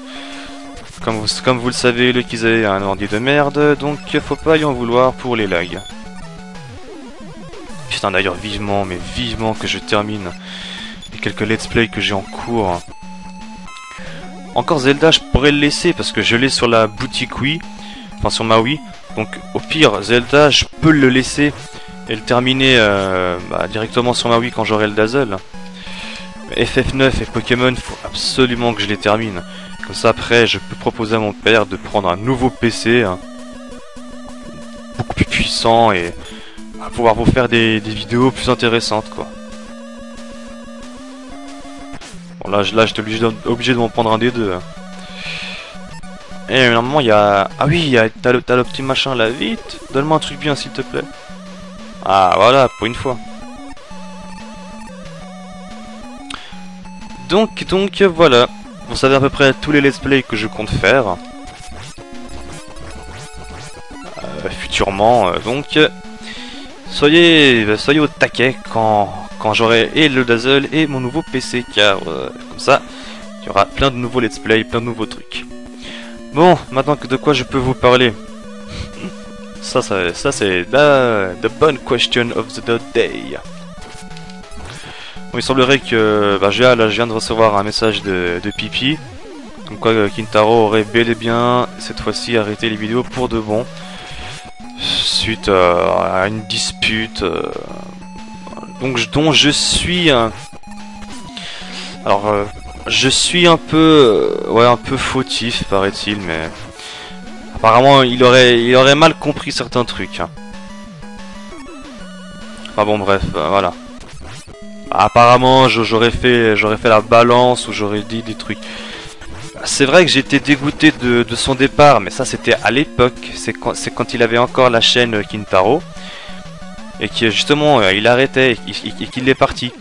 A: Comme vous le savez, le Kizae a un ordi de merde, donc faut pas y en vouloir pour les lags. Putain d'ailleurs vivement que je termine les quelques let's play que j'ai en cours. Encore Zelda je pourrais le laisser parce que je l'ai sur la boutique Wii, enfin sur ma Wii. Donc au pire Zelda je peux le laisser et le terminer directement sur ma Wii quand j'aurai le Dazzle. FF9 et Pokémon, faut absolument que je les termine. Comme ça après je peux proposer à mon père de prendre un nouveau PC hein, beaucoup plus puissant et pouvoir vous faire des vidéos plus intéressantes quoi. Bon là j'étais obligé de m'en prendre un des deux. Hein. Et normalement il y a... Ah oui, t'as le petit machin là, vite. Donne-moi un truc bien s'il te plaît. Ah voilà, pour une fois. Donc voilà. Vous savez à peu près tous les let's play que je compte faire. Futurement, donc... Soyez au taquet quand j'aurai et le Dazzle et mon nouveau PC, car comme ça, il y aura plein de nouveaux let's play, plein de nouveaux trucs. Bon, maintenant que de quoi je peux vous parler. Ça c'est the bonne question of the day. Bon, il semblerait que je viens de recevoir un message de Pipi, comme quoi Kintaro aurait bel et bien cette fois-ci arrêté les vidéos pour de bon, suite à une dispute dont je suis je suis un peu fautif paraît-il, mais apparemment il aurait mal compris certains trucs. Enfin bon bref, voilà. Apparemment, j'aurais fait la balance ou j'aurais dit des trucs. C'est vrai que j'étais dégoûté de son départ, mais ça c'était à l'époque. C'est quand il avait encore la chaîne Kintaro et qui justement il arrêtait et qu'il est parti.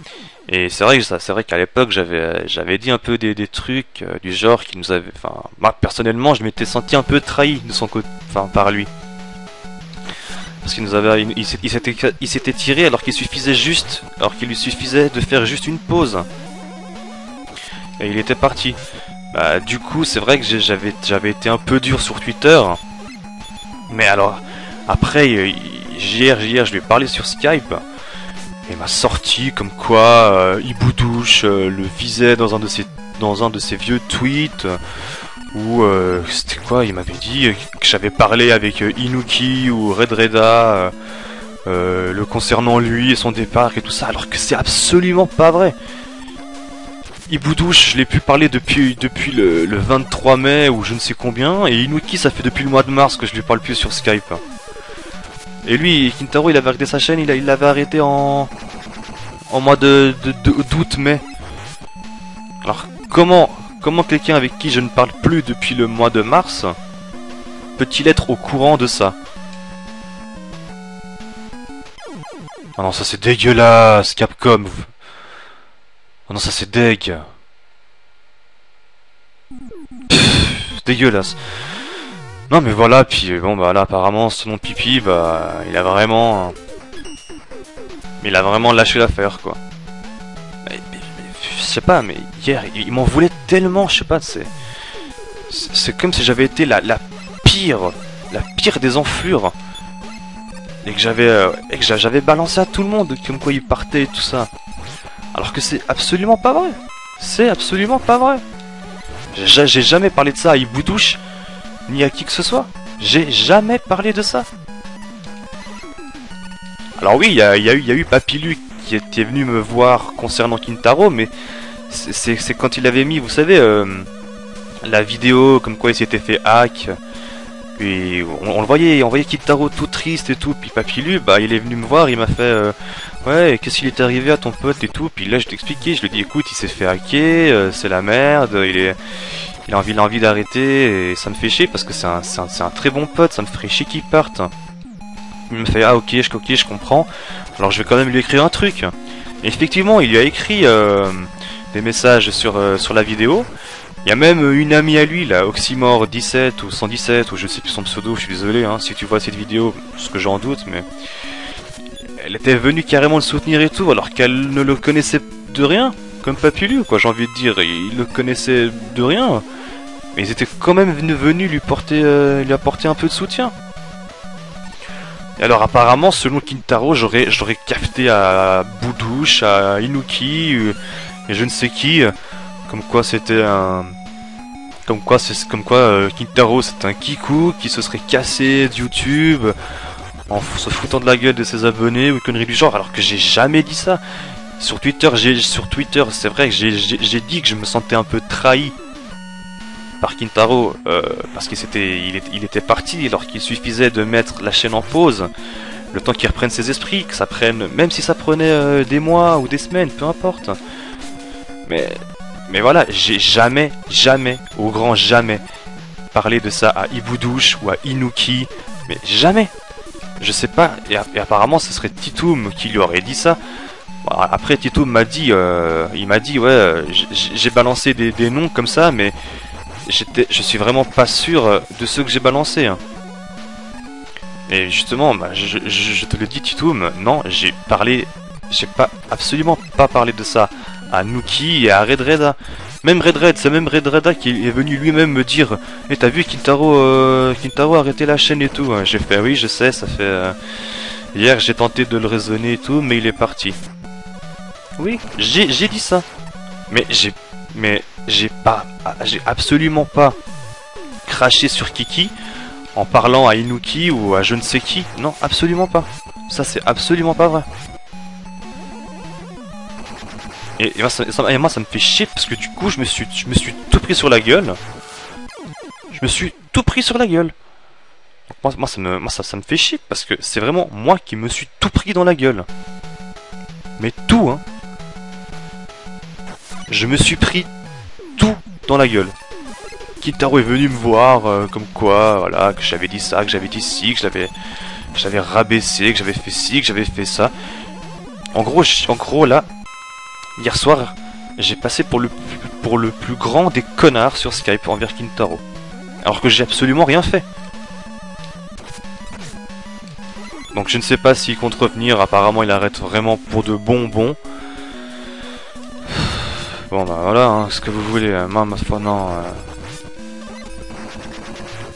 A: Et c'est vrai qu'à l'époque j'avais dit un peu des trucs du genre qui nous avait, enfin moi personnellement je m'étais senti un peu trahi de son côté, enfin par lui. Parce qu'il nous avait, il s'était tiré alors qu'il lui suffisait de faire juste une pause. Et il était parti. Bah, du coup, c'est vrai que j'avais été un peu dur sur Twitter. Mais alors, après, hier, je lui ai parlé sur Skype. Et il m'a sorti comme quoi Iboudouche le visait dans un de ses vieux tweets. Ou c'était quoi? Il m'avait dit que j'avais parlé avec Inuki ou Red Reda le concernant lui et son départ et tout ça, alors que c'est absolument pas vrai. Iboudouche, je l'ai pu parler depuis le 23 mai ou je ne sais combien, et Inuki, ça fait depuis le mois de mars que je lui parle plus sur Skype. Et lui, Kintaro, il avait arrêté sa chaîne, il l'avait arrêté en mois d'août-mai. Alors comment quelqu'un avec qui je ne parle plus depuis le mois de mars peut-il être au courant de ça? Ah non, ça c'est dégueulasse, Capcom. Ah non, ça c'est deg. Dégueulasse. Non mais voilà, puis bon bah là apparemment selon Pipi, bah il a vraiment lâché l'affaire quoi. Je sais pas, mais hier il m'en voulait tellement, je sais pas, c'est comme si j'avais été la pire des enflures et que j'avais balancé à tout le monde comme quoi il partait et tout ça. Alors que c'est absolument pas vrai. C'est absolument pas vrai. J'ai jamais parlé de ça à Iboudouche ni à qui que ce soit. J'ai jamais parlé de ça. Alors oui, il y a eu Papillu qui était venu me voir concernant Kintaro, mais c'est quand il avait mis, vous savez, la vidéo comme quoi il s'était fait hack. Et on le voyait, on voyait Kintaro tout triste et tout. Puis Papillu, bah il est venu me voir, il m'a fait ouais, qu'est-ce qu'il est arrivé à ton pote et tout. Puis là je t'expliquais, je lui ai dit écoute, il s'est fait hacker, c'est la merde, il a envie d'arrêter et ça me fait chier parce que c'est un très bon pote, ça me ferait chier qu'il parte. Il me fait ah ok, je comprends. Alors je vais quand même lui écrire un truc. Et effectivement, il lui a écrit des messages sur la vidéo. Il y a même une amie à lui, là, Oxymore17 ou 117, ou je sais plus son pseudo, je suis désolé hein, si tu vois cette vidéo, ce que j'en doute, mais elle était venue carrément le soutenir et tout, alors qu'elle ne le connaissait de rien, comme Papillu, quoi, j'ai envie de dire, il le connaissait de rien, mais ils étaient quand même venus lui apporter un peu de soutien. Et alors apparemment, selon Kintaro, j'aurais capté à Boudouche, à Inuki, et je ne sais qui, comme quoi c'était un... Comme quoi Kintaro c'est un kikou qui se serait cassé de YouTube en se foutant de la gueule de ses abonnés ou une connerie du genre, alors que j'ai jamais dit ça. Sur Twitter, c'est vrai que j'ai dit que je me sentais un peu trahi par Kintaro parce qu'il était parti alors qu'il suffisait de mettre la chaîne en pause le temps qu'il reprenne ses esprits, que ça prenne, même si ça prenait des mois ou des semaines, peu importe. Mais voilà, j'ai jamais, au grand jamais, parlé de ça à Iboudouche ou à Inuki, mais jamais. Je sais pas, et apparemment ce serait Titoum qui lui aurait dit ça. Bon, après Titoum m'a dit, il m'a dit ouais, j'ai balancé des noms comme ça, mais je suis vraiment pas sûr de ceux que j'ai balancés. Hein. Et justement, bah, je te le dis Titoum, non, j'ai absolument pas parlé de ça à Nuki et à Red Reda. Même c'est même Red Reda qui est venu lui-même me dire mais t'as vu Kintaro a arrêté la chaîne et tout. J'ai fait oui je sais, ça fait hier j'ai tenté de le raisonner et tout, mais il est parti. Oui, j'ai dit ça. Mais j'ai absolument pas craché sur Kiki en parlant à Inuki ou à je ne sais qui. Non, absolument pas. Ça c'est absolument pas vrai. Et moi ça me fait chier parce que du coup je me suis tout pris sur la gueule. Je me suis tout pris sur la gueule. Moi ça me fait chier parce que c'est vraiment moi qui me suis tout pris dans la gueule. Mais tout hein. je me suis pris tout dans la gueule. Kintaro est venu me voir, comme quoi, voilà, que j'avais dit ça, que j'avais dit ci, que j'avais rabaissé, que j'avais fait ci, que j'avais fait ça. En gros là, hier soir, j'ai passé pour le plus grand des connards sur Skype envers Kintaro. Alors que j'ai absolument rien fait. Donc je ne sais pas s'il compte revenir, apparemment il arrête vraiment pour de bonbons. Bon bah voilà, hein, ce que vous voulez, ma foi non...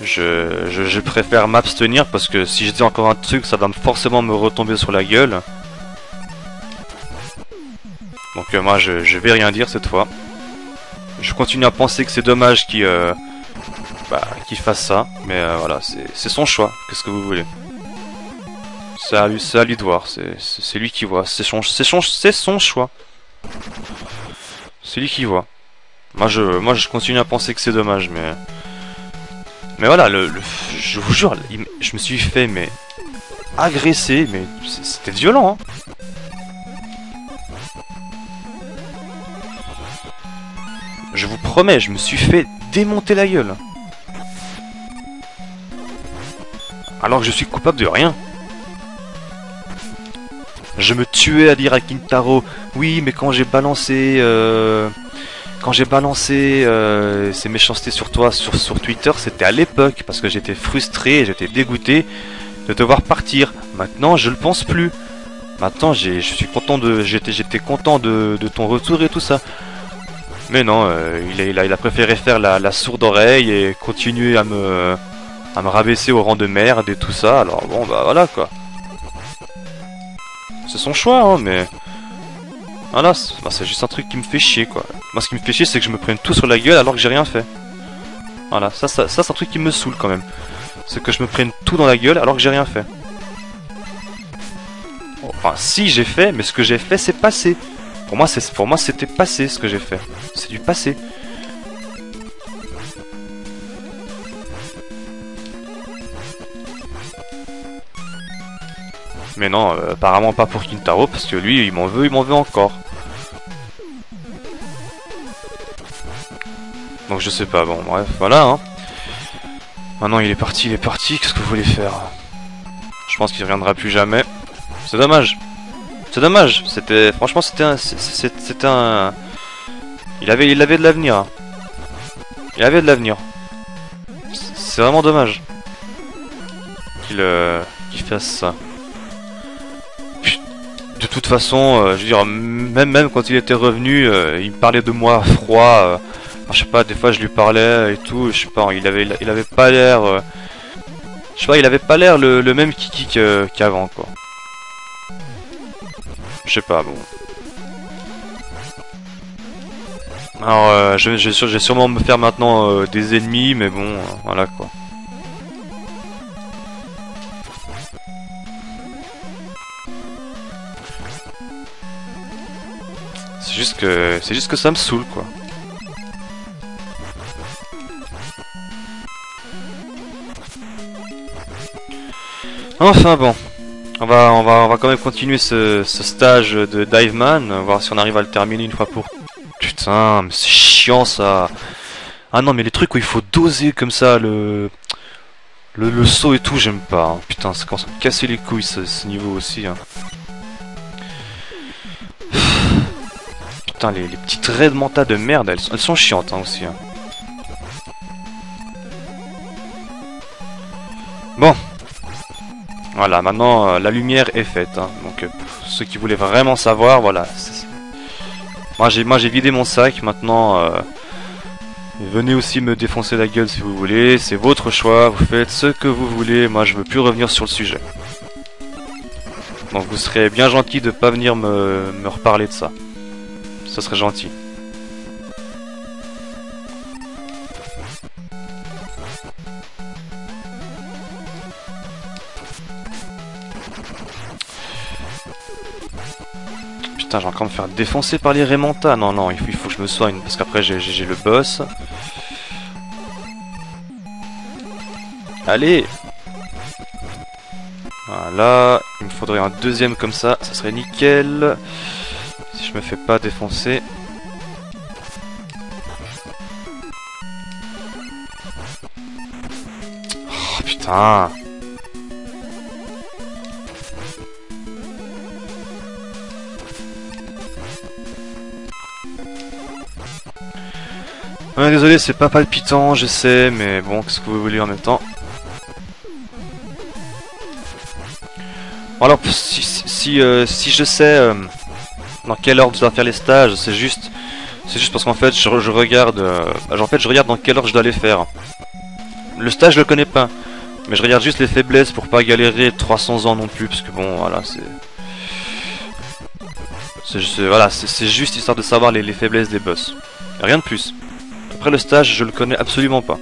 A: Je préfère m'abstenir parce que si je dis encore un truc, ça va forcément me retomber sur la gueule. Donc moi je vais rien dire cette fois. Je continue à penser que c'est dommage qu'il fasse ça, mais voilà, c'est son choix. Qu'est-ce que vous voulez? C'est à lui de voir, c'est lui qui voit, c'est son choix. C'est lui qui voit. Moi je continue à penser que c'est dommage, mais voilà, je vous jure, je me suis fait agresser, mais c'était violent, hein. Je vous promets, je me suis fait démonter la gueule. Alors que je suis coupable de rien. Je me tuais à dire à Kintaro, oui, mais quand j'ai balancé ces méchancetés sur toi sur Twitter, c'était à l'époque parce que j'étais frustré, j'étais dégoûté de devoir partir. Maintenant, je le pense plus. Maintenant, j'étais content de ton retour et tout ça. Mais non, il a préféré faire la sourde oreille et continuer à me rabaisser au rang de merde et tout ça. Alors bon, bah voilà quoi. C'est son choix, hein, mais... Voilà, c'est juste un truc qui me fait chier, quoi. Moi, ce qui me fait chier, c'est que je me prenne tout sur la gueule alors que j'ai rien fait. Voilà, ça c'est un truc qui me saoule, quand même. C'est que je me prenne tout dans la gueule alors que j'ai rien fait. Enfin, si, j'ai fait, mais ce que j'ai fait, c'est passé. Pour moi, c'était passé, ce que j'ai fait. C'est du passé. Mais non, apparemment pas pour Kintaro, parce que lui, il m'en veut encore. Donc je sais pas, bon bref, voilà, hein. Maintenant il est parti, qu'est-ce que vous voulez faire? Je pense qu'il reviendra plus jamais. C'est dommage. C'est dommage, franchement c'était un... Il avait de l'avenir. Il avait de l'avenir. C'est vraiment dommage qu'il fasse ça. De toute façon, je veux dire, même quand il était revenu, il me parlait de moi froid. Je sais pas, des fois je lui parlais et tout, je sais pas, il avait pas l'air... je sais pas, il avait pas l'air le même Kiki qu'avant, quoi. Je sais pas, bon. Alors, je vais sûrement me faire maintenant des ennemis, mais bon, voilà, quoi. C'est juste que ça me saoule, quoi. Enfin bon, on va quand même continuer ce stage de Diveman, voir si on arrive à le terminer une fois pour... Putain, mais c'est chiant ça. Ah non, mais les trucs où il faut doser comme ça le saut et tout, j'aime pas. Hein. Putain, ça commence à me casser les couilles ce niveau aussi. Hein. Putain, les petites raids mentales de merde, elles sont chiantes hein, aussi. Hein. Bon. Voilà, maintenant la lumière est faite. Hein. Donc ceux qui voulaient vraiment savoir, voilà. Moi j'ai vidé mon sac, maintenant venez aussi me défoncer la gueule si vous voulez. C'est votre choix, vous faites ce que vous voulez. Moi je veux plus revenir sur le sujet. Donc vous serez bien gentil de pas venir me reparler de ça. Ça serait gentil. Putain, j'ai encore me faire défoncer par les Raymanta. Non, non, il faut que je me soigne parce qu'après j'ai le boss. Allez! Voilà, il me faudrait un deuxième comme ça serait nickel. Si je me fais pas défoncer. Oh putain. Ouais, désolé, c'est pas palpitant, je sais, mais bon, qu'est-ce que vous voulez en même temps. Bon, alors, si je sais dans quel ordre je dois faire les stages, c'est juste parce qu'en fait, je regarde, je regarde dans quel ordre je dois les faire. Le stage, je le connais pas, mais je regarde juste les faiblesses pour pas galérer 300 ans non plus, parce que bon, voilà, c'est juste histoire de savoir les faiblesses des boss. Rien de plus. Après le stage, je le connais absolument pas.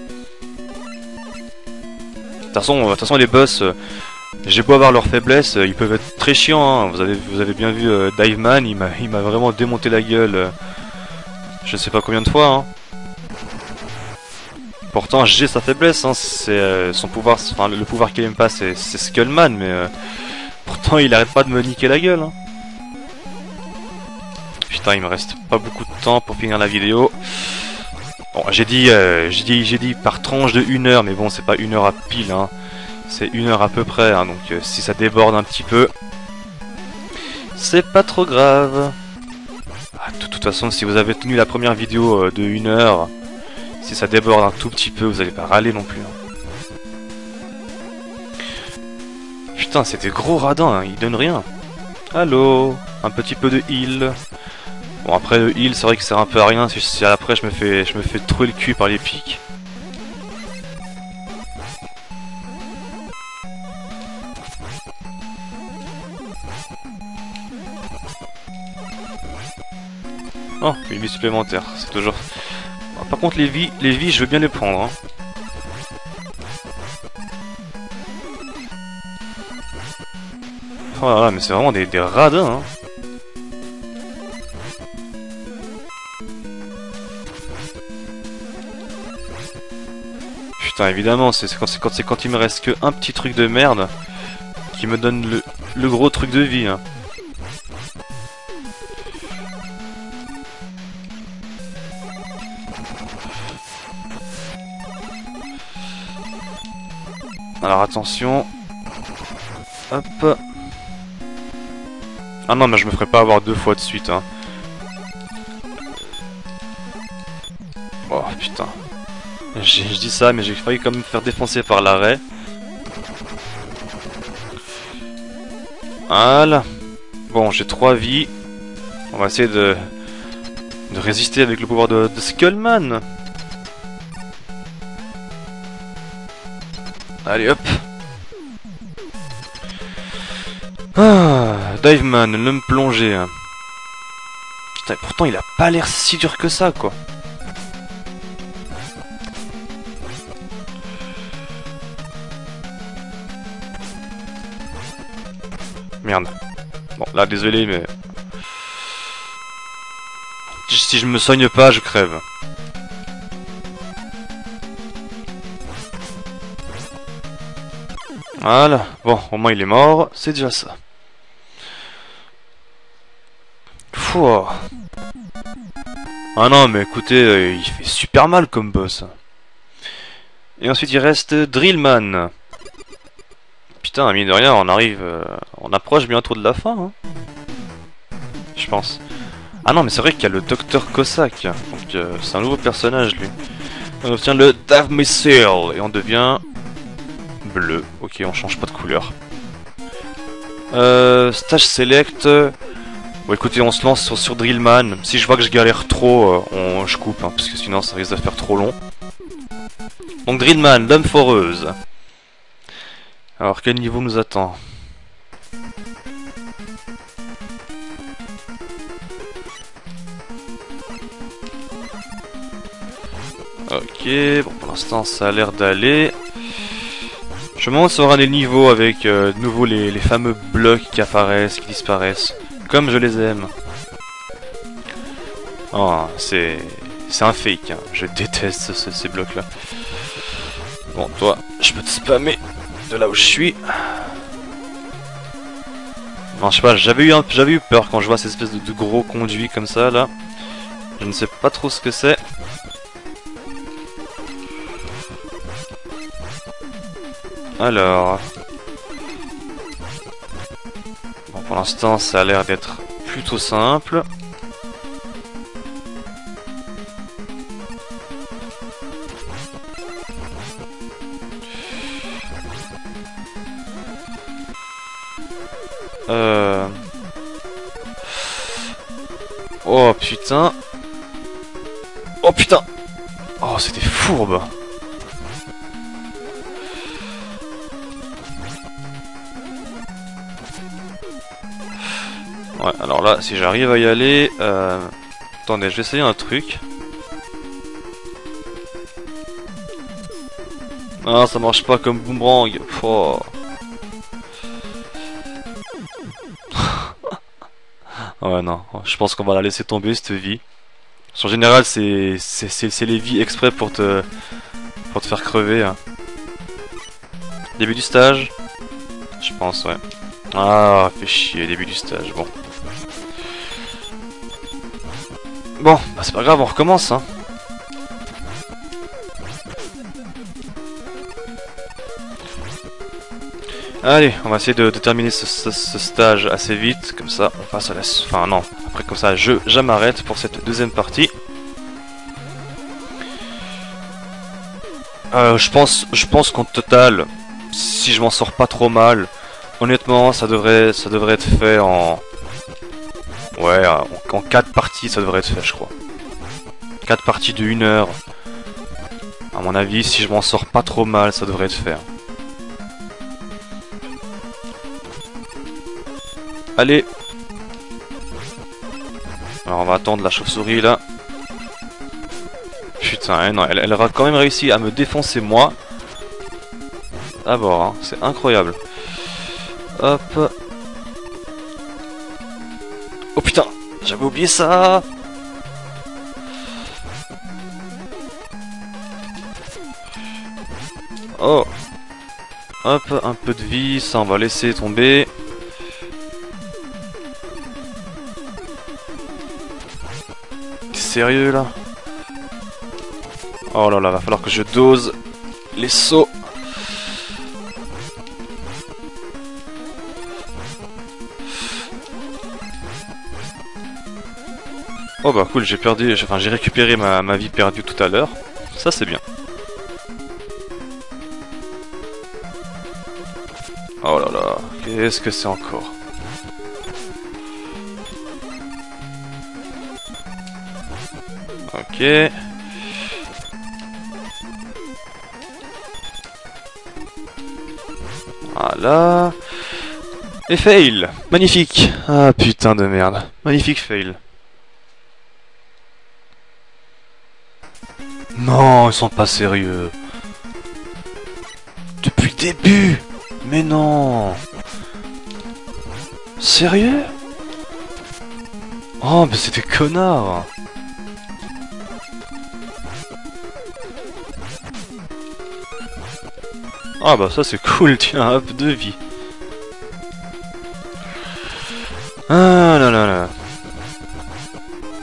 A: De toute façon, les boss, j'ai beau avoir leurs faiblesses, ils peuvent être très chiants. Hein. Vous avez bien vu Diveman, il m'a vraiment démonté la gueule. Je sais pas combien de fois. Hein. Pourtant, j'ai sa faiblesse. Hein. C'est son pouvoir, enfin le pouvoir qu'il aime pas, c'est Skullman, mais pourtant il arrête pas de me niquer la gueule. Hein. Putain, il me reste pas beaucoup de temps pour finir la vidéo. Bon, j'ai dit par tranche de 1 heure, mais bon, c'est pas 1 heure à pile, hein. C'est 1 heure à peu près, hein, donc si ça déborde un petit peu, c'est pas trop grave. Ah, de toute façon, si vous avez tenu la première vidéo de 1 heure, si ça déborde un tout petit peu, vous allez pas râler non plus. Hein. Putain, c'était gros radin, hein, il donne rien. Allô, un petit peu de heal. Bon après le heal c'est vrai que ça sert un peu à rien si après je me fais trouer le cul par les pics. Oh, une vie supplémentaire, c'est toujours... Bon, par contre les vies je veux bien les prendre. Hein. Oh là là, mais c'est vraiment des radins hein. Putain, évidemment, c'est quand il me reste que un petit truc de merde qui me donne le gros truc de vie. Hein. Alors attention. Hop. Ah non, mais je me ferai pas avoir 2 fois de suite. Hein. Oh putain. Je dis ça, mais j'ai failli quand même me faire défoncer par l'arrêt. Voilà. Bon, j'ai 3 vies. On va essayer de résister avec le pouvoir de Skullman. Allez, hop. Ah, Diveman, l'homme plongé. Hein. Putain, pourtant il a pas l'air si dur que ça, quoi. Merde. Bon, là, désolé, mais... Si je me soigne pas, je crève. Voilà. Bon, au moins il est mort. C'est déjà ça. Fouah. Ah non, mais écoutez, il fait super mal comme boss. Et ensuite, il reste Drillman. Putain, mine de rien, on approche bientôt de la fin, hein. Je pense. Ah non, mais c'est vrai qu'il y a le Docteur Cossack. Donc, c'est un nouveau personnage, lui. On obtient le Dave Missile et on devient bleu. Ok, on change pas de couleur. Stage select. Bon, écoutez, on se lance sur Drillman. Si je vois que je galère trop, je coupe, hein, parce que sinon ça risque de faire trop long. Donc Drillman, l'homme foreuse. Alors, quel niveau nous attend? Ok, bon pour l'instant ça a l'air d'aller. Je me demande si on aura des niveaux avec de nouveau les fameux blocs qui apparaissent, qui disparaissent. Comme je les aime. Oh, c'est un fake, hein. Je déteste ces blocs là. Bon, toi, je peux te spammer de là où je suis. Non, je sais pas, j'avais eu peur quand je vois ces espèces de gros conduits comme ça là. Je ne sais pas trop ce que c'est. Alors... Bon, pour l'instant, ça a l'air d'être plutôt simple. Oh putain. Oh putain. Oh, c'était fourbe. Ouais, alors là, si j'arrive à y aller... Attendez, je vais essayer un truc. Ah, ça marche pas comme boomerang. Oh. Ouais, non, je pense qu'on va la laisser tomber cette vie. En général, c'est les vies exprès pour te faire crever. Hein. Début du stage, je pense, ouais. Ah, fait chier, début du stage, bon. Bon, bah c'est pas grave, on recommence, hein. Allez, on va essayer de terminer ce stage assez vite, comme ça on passe à la... Enfin non, après comme ça je m'arrête pour cette deuxième partie. Je pense qu'en total, si je m'en sors pas trop mal, honnêtement ça devrait être fait en... Ouais, en 4 parties ça devrait être fait je crois. 4 parties de 1 heure. À mon avis, si je m'en sors pas trop mal, ça devrait être fait. Allez. Alors on va attendre la chauve-souris là. Putain, non, elle aura quand même réussi à me défoncer moi. D'abord, hein, c'est incroyable. Hop. Oh putain, j'avais oublié ça. Oh. Hop, un peu de vie, ça on va laisser tomber. Sérieux là? Oh là là, va falloir que je dose les sauts. Oh bah cool, j'ai perdu, enfin j'ai récupéré ma vie perdue tout à l'heure. Ça c'est bien. Oh là là, qu'est-ce que c'est encore? Ok. Voilà. Et fail. Magnifique. Ah putain de merde. Magnifique fail. Non, ils sont pas sérieux. Depuis le début. Mais non. Sérieux? Oh, mais c'est des connards. Ah bah ça c'est cool, tiens, hop, 2 vies. Ah là là là.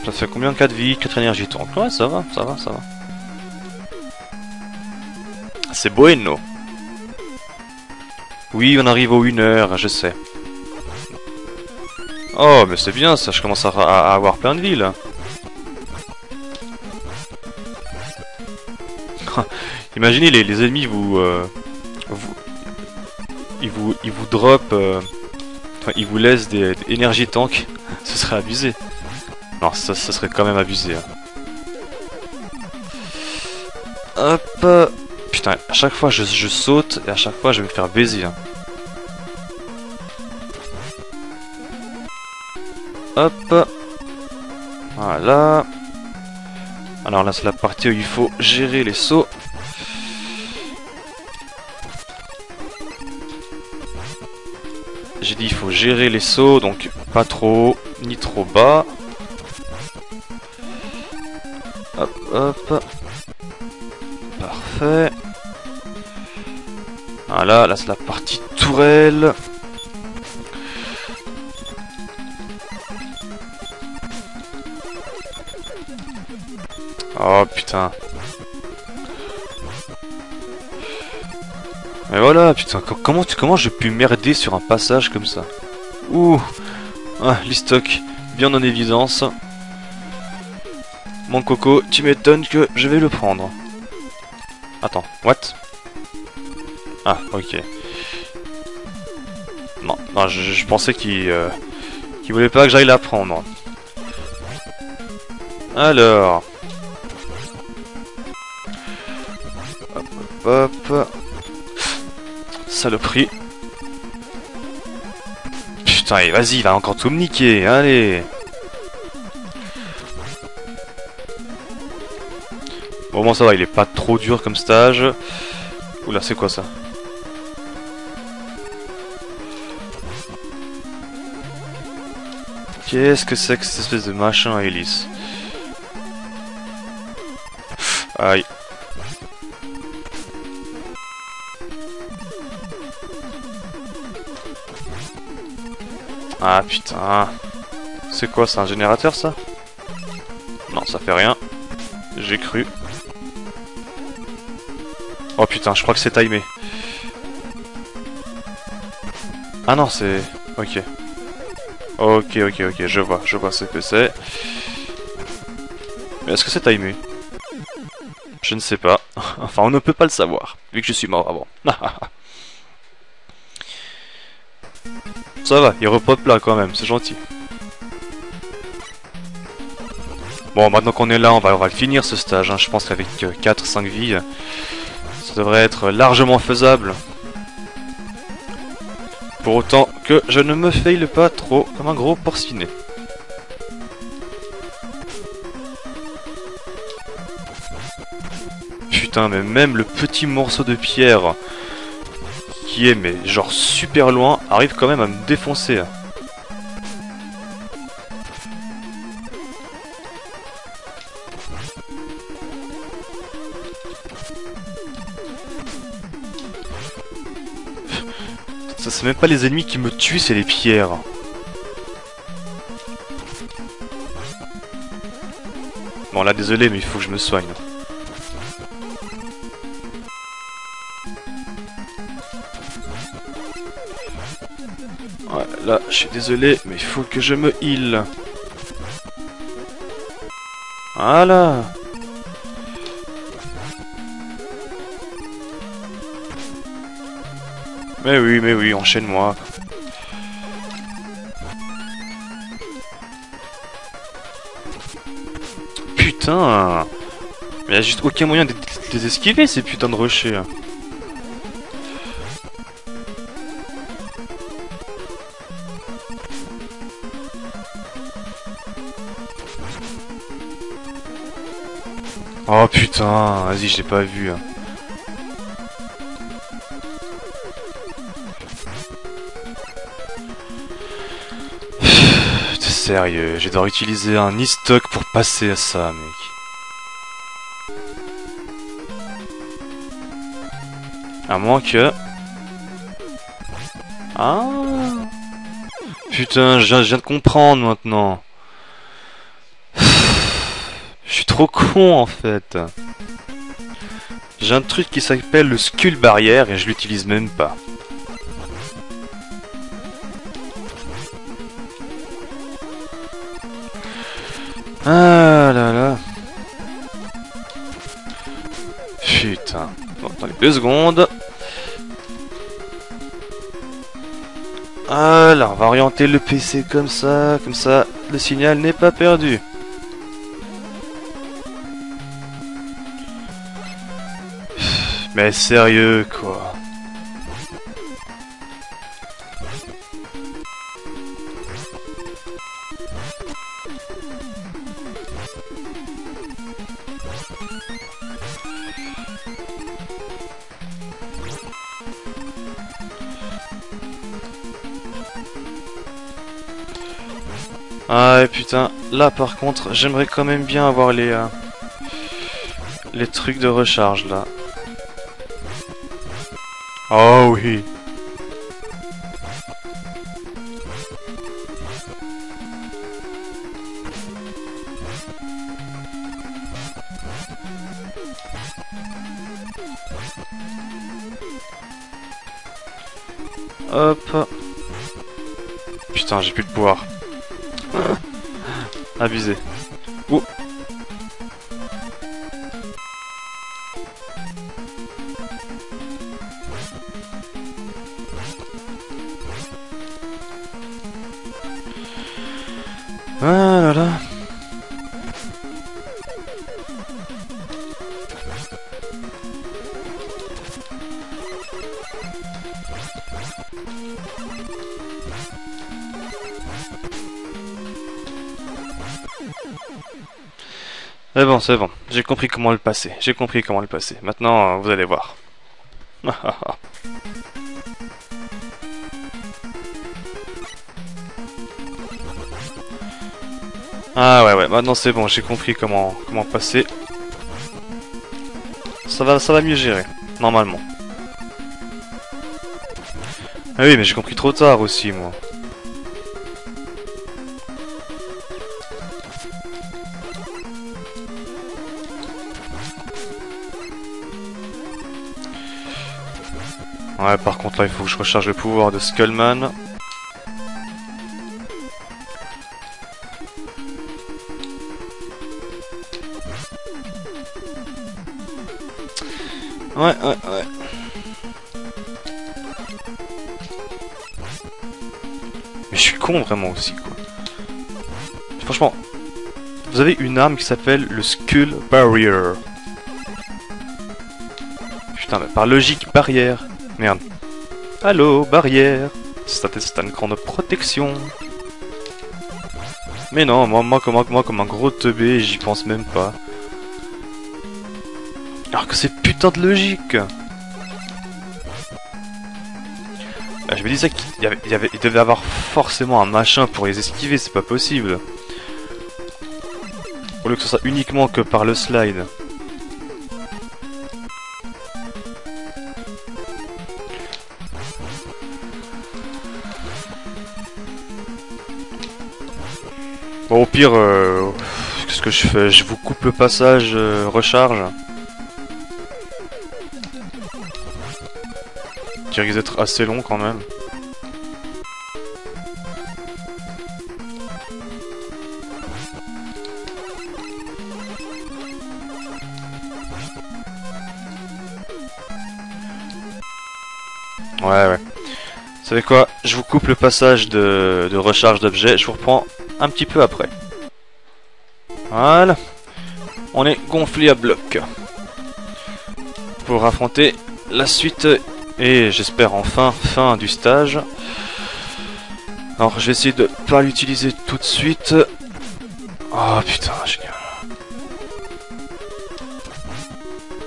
A: Ça fait combien? 4 vies, 4 énergies donc. Ouais, ça va, ça va, ça va. C'est bueno. Oui, on arrive aux 1 heure, je sais. Oh, mais c'est bien ça, je commence à avoir plein de vies là. Imaginez les ennemis ils vous drop, enfin ils vous laissent des énergies tank. Ce serait abusé. Non, ça serait quand même abusé. Hein. Hop. Putain, à chaque fois je saute et à chaque fois je vais me faire baiser. Hein. Hop. Voilà. Alors là c'est la partie où il faut gérer les sauts. J'ai dit il faut gérer les sauts, donc pas trop haut ni trop bas. Hop, hop. Parfait. Voilà, là c'est la partie tourelle. Oh putain. Et voilà, putain, comment j'ai pu merder sur un passage comme ça? Ouh, ah, l'e-stock, bien en évidence. Mon coco, tu m'étonnes que je vais le prendre. Attends, what? Ah, ok. Non, non, je pensais qu'il voulait pas que j'aille la prendre. Alors... Hop, hop, hop. Saloperie. Putain, vas-y, il va encore tout me niquer, allez. Bon, ça va, il est pas trop dur comme stage. Oula, c'est quoi ça? Qu'est-ce que c'est que cette espèce de machin à hélice? Aïe. Ah putain. C'est quoi, c'est un générateur ça? Non, ça fait rien. J'ai cru. Oh putain, je crois que c'est timé. Ah non, c'est... Ok. Ok, je vois ce que c'est. Mais est-ce que c'est timé? Je ne sais pas. Enfin, on ne peut pas le savoir, vu que je suis mort avant. Ça va, il repop là quand même, c'est gentil. Bon, maintenant qu'on est là, on va le finir ce stage. Hein. Je pense qu'avec 4-5 vies, ça devrait être largement faisable. Pour autant que je ne me faille pas trop comme un gros porcinet. Putain, mais même le petit morceau de pierre qui est mais genre super loin arrive quand même à me défoncer. Ça c'est même pas les ennemis qui me tuent, c'est les pierres. Bon là désolé mais il faut que je me soigne. Ouais, là je suis désolé mais il faut que je me heal. Voilà. Mais oui, enchaîne-moi. Putain. Mais y a juste aucun moyen de les esquiver ces putains de rochers. Oh putain, vas-y, je l'ai pas vu. T'es sérieux, je vais devoir utiliser un e-stock pour passer à ça, mec. À moins que... Ah. Putain, je viens de comprendre maintenant. Je suis trop con en fait. J'ai un truc qui s'appelle le Skull Barrière et je l'utilise même pas. Ah là là. Putain. Bon, attendez 2 secondes. Alors, on va orienter le PC comme ça le signal n'est pas perdu. Mais sérieux quoi. Ah putain, là par contre, j'aimerais quand même bien avoir les trucs de recharge là. Oh oui. Hop. Putain, j'ai plus de pouvoir. Abusé. Ouh. Ah là là. C'est bon, j'ai compris comment le passer, j'ai compris comment le passer. Maintenant, vous allez voir. Ah ouais, maintenant c'est bon, j'ai compris comment passer. Ça va mieux gérer, normalement. Ah oui, mais j'ai compris trop tard aussi, moi. Ouais, par contre là, il faut que je recharge le pouvoir de Skullman. Ouais. Mais je suis con vraiment aussi, quoi. Franchement, vous avez une arme qui s'appelle le Skull Barrier. Putain, mais par logique, barrière. Merde. Allô, barrière. C'est un écran de protection. Mais non, moi comme un gros teubé, j'y pense même pas. Alors que c'est putain de logique. Bah, je me disais qu'il devait avoir forcément un machin pour les esquiver, c'est pas possible. Au lieu que ce soit uniquement que par le slide. Bon, au pire, qu'est-ce que je fais? Je vous coupe le passage, recharge. Qui risque d'être assez long quand même. Ouais. Vous savez quoi? Je vous coupe le passage de recharge d'objets, je vous reprends un petit peu après. Voilà. On est gonflé à bloc. Pour affronter la suite et j'espère enfin fin du stage. Alors je vais essayer de pas l'utiliser tout de suite. Oh putain, génial.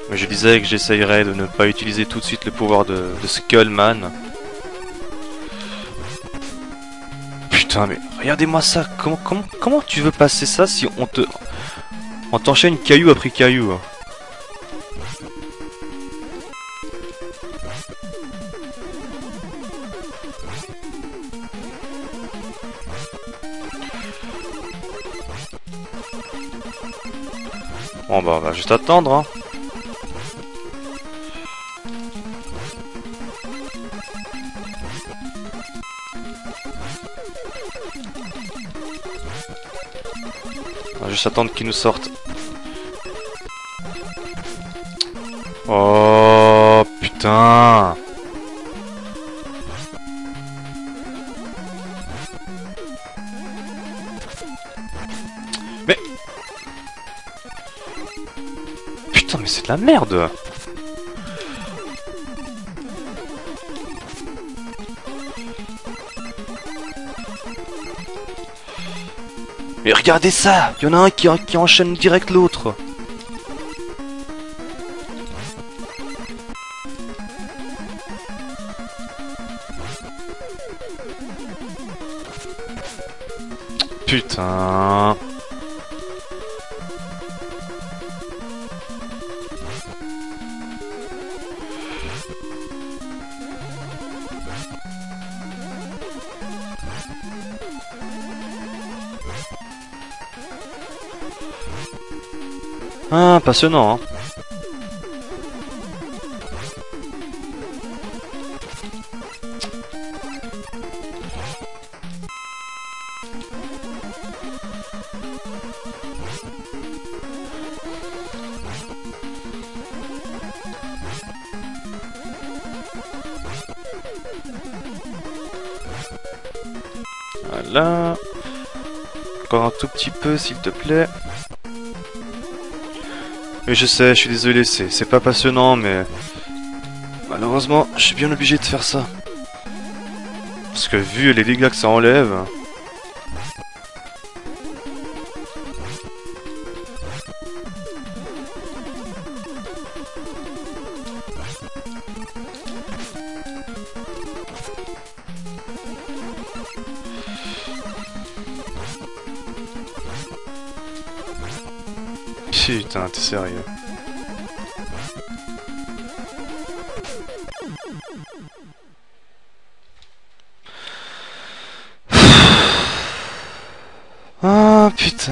A: Mais je disais que j'essayerais de ne pas utiliser tout de suite le pouvoir de Skullman. Putain, mais regardez-moi ça. Comment tu veux passer ça si on t'enchaîne caillou après caillou? Bon bah on va juste attendre hein. On va juste attendre qu'ils nous sortent. Oh putain. Mais putain mais c'est de la merde. Mais regardez ça, il y en a un qui enchaîne direct l'autre. Putain. Ah, passionnant, hein. Voilà. Encore un tout petit peu, s'il te plaît. Et je sais, je suis désolé, c'est pas passionnant, mais... malheureusement, je suis bien obligé de faire ça. Parce que vu les dégâts que ça enlève... Putain, t'es sérieux. Ah putain.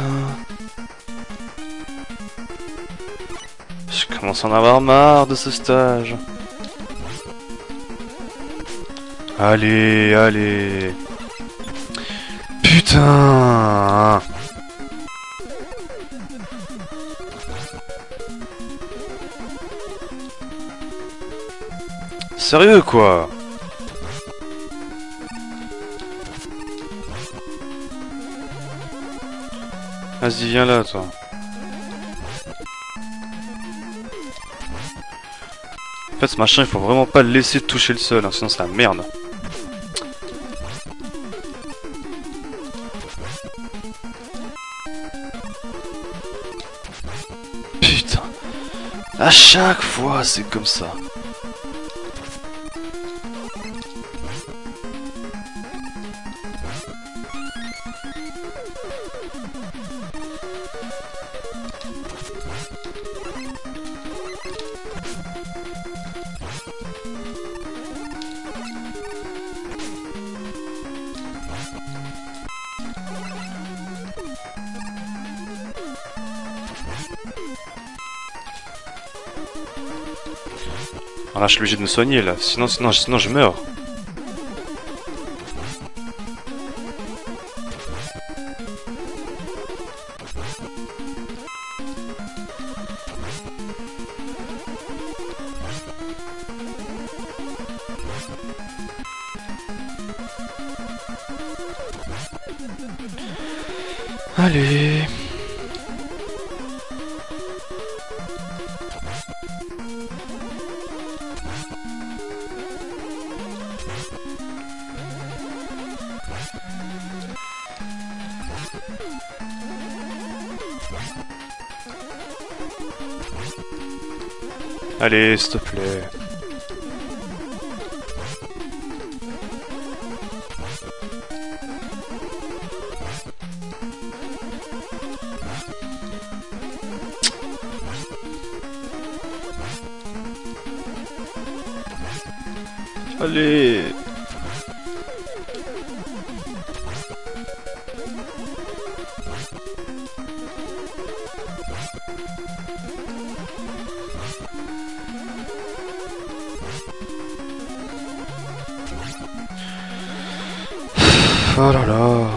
A: Je commence à en avoir marre de ce stage. Allez, allez. Putain. Sérieux quoi? Vas-y, viens là, toi. En fait, ce machin, il faut vraiment pas le laisser toucher le sol, hein, sinon c'est la merde. Putain. À chaque fois, c'est comme ça. Ah là, je suis obligé de me soigner là, sinon je meurs. Allez. Allez, s'il te plaît. Allez. Oh là là.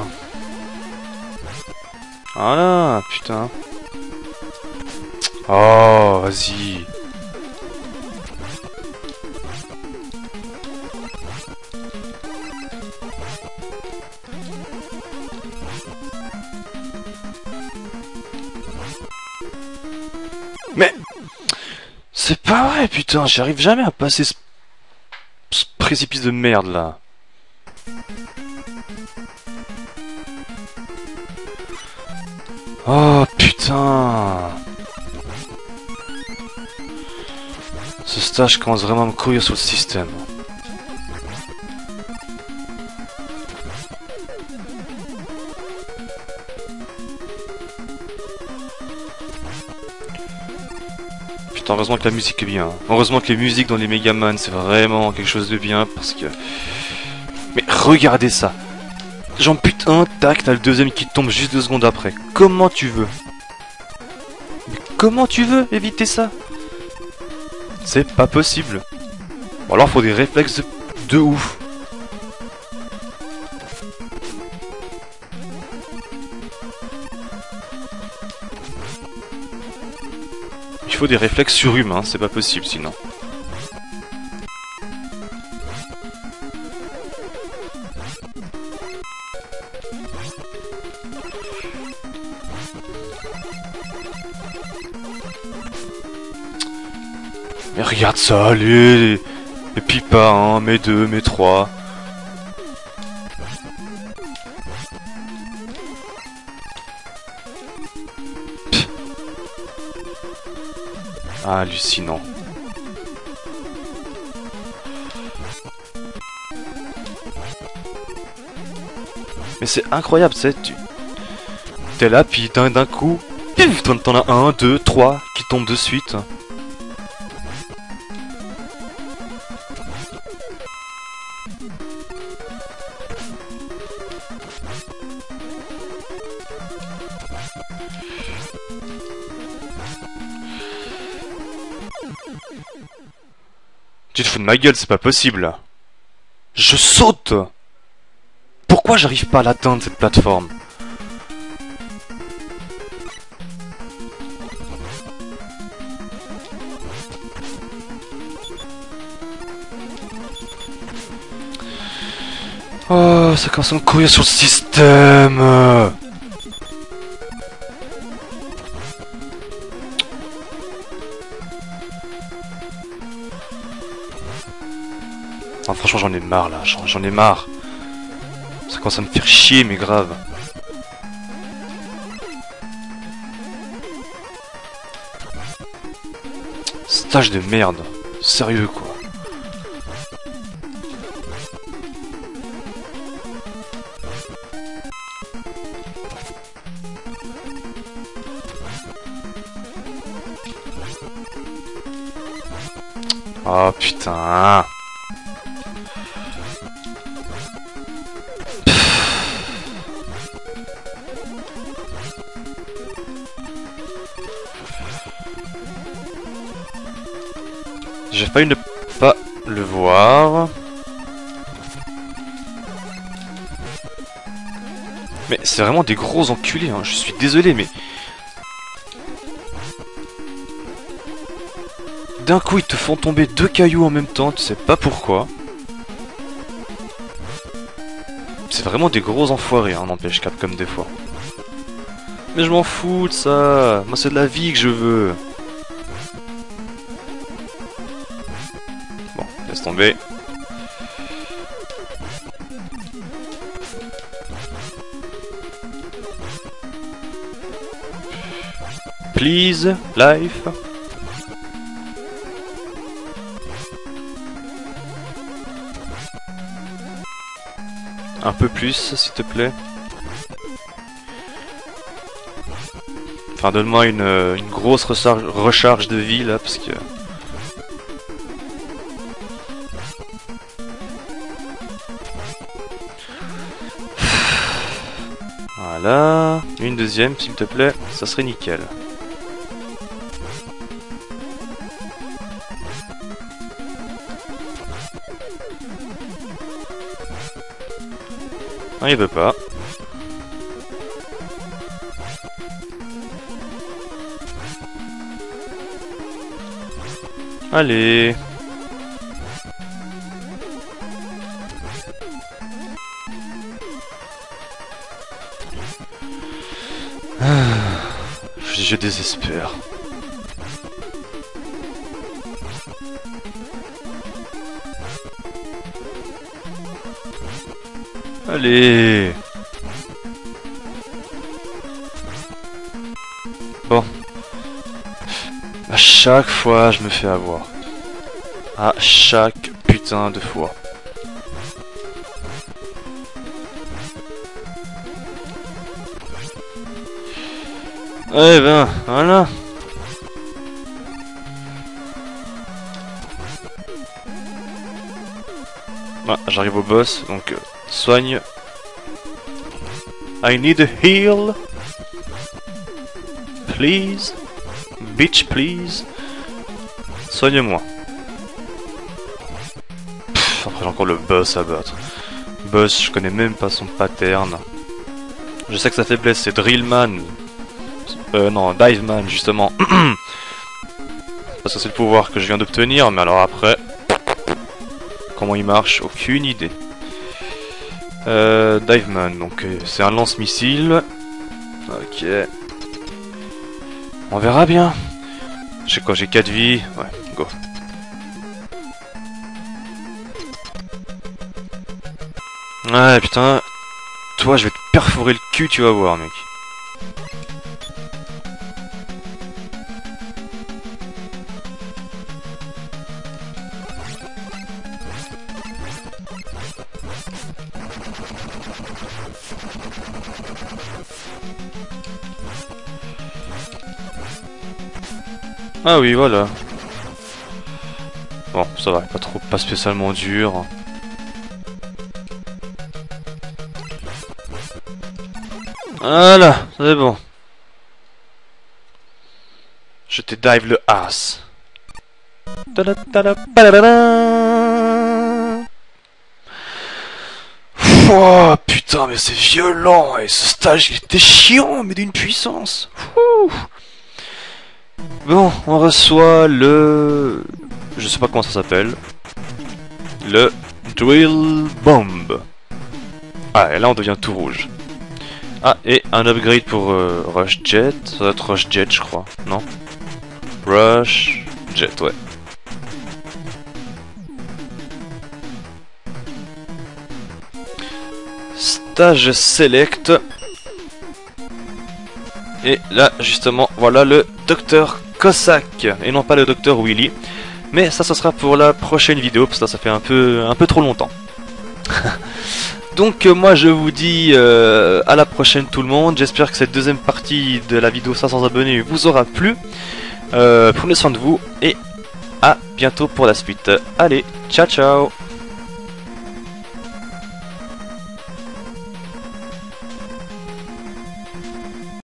A: Voilà, putain. Oh, vas-y. Mais c'est pas vrai, putain, j'arrive jamais à passer ce précipice de merde là. Oh putain. Ce stage commence vraiment à me courir sur le système. Putain, heureusement que la musique est bien. Heureusement que les musiques dans les Megaman c'est vraiment quelque chose de bien parce que... Mais regardez ça. J'en bute un, tac, t'as le deuxième qui tombe juste 2 secondes après. Comment tu veux? Mais comment tu veux éviter ça? C'est pas possible. Bon alors faut des réflexes de ouf. Il faut des réflexes surhumains, c'est pas possible sinon. Mais regarde ça, allez. Et puis pas un, mais deux, mais trois. Pff. Hallucinant. Mais c'est incroyable, tu sais, t'es là, puis d'un coup, pif, t'en as un, deux, trois qui tombent de suite. Tu te fous de ma gueule, c'est pas possible. Je saute! Pourquoi j'arrive pas à l'atteindre cette plateforme? Oh, ça commence à me courir sur le système. Ah, franchement, j'en ai marre là, j'en ai marre. Ça commence à me faire chier, mais grave. Stage de merde. Sérieux, quoi. Oh putain. J'ai failli ne pas le voir. Mais c'est vraiment des gros enculés, hein. Je suis désolé, mais... D'un coup, ils te font tomber deux cailloux en même temps, tu sais pas pourquoi. C'est vraiment des gros enfoirés, hein, n'empêche Capcom des fois. Mais je m'en fous de ça. Moi, c'est de la vie que je veux. Bon, laisse tomber. Please, life. Un peu plus, s'il te plaît. Enfin, donne-moi une grosse recharge de vie, là, parce que... Voilà. Une deuxième, s'il te plaît. Ça serait nickel. Ah, il veut pas. Allez. Je désespère. Allez. Bon. À chaque fois, je me fais avoir. À chaque putain de fois. Eh ben, voilà. Ah, j'arrive au boss, donc soigne. I need a heal. Please. Bitch, please. Soigne-moi. Après j'ai encore le boss à battre. Boss, je connais même pas son pattern. Je sais que sa faiblesse c'est Drillman. Non, Diveman justement. Parce que c'est le pouvoir que je viens d'obtenir, mais alors après... Comment il marche, aucune idée. Diveman, donc c'est un lance-missile. Ok. On verra bien. J'ai quoi, j'ai 4 vies. Ouais, go. Ouais, putain. Toi, je vais te perforer le cul, tu vas voir, mec. Ah oui, voilà. Bon, ça va, pas spécialement dur. Voilà, c'est bon. Je te dive le ass. Oh putain, mais c'est violent. Et ce stage, il était chiant, mais d'une puissance. Ouh. Bon, on reçoit le... Je sais pas comment ça s'appelle. Le Drill Bomb. Ah, et là on devient tout rouge. Ah, et un upgrade pour Rush Jet. Ça doit être Rush Jet, je crois. Non? Rush Jet, ouais. Stage Select. Et là, justement, voilà le Docteur Cossack. Et non pas le Docteur Willy. Mais ça, ce sera pour la prochaine vidéo, parce que là, ça fait un peu trop longtemps. Donc moi je vous dis à la prochaine tout le monde. J'espère que cette deuxième partie de la vidéo 500 abonnés vous aura plu. Prenez soin de vous et à bientôt pour la suite. Allez, ciao ciao.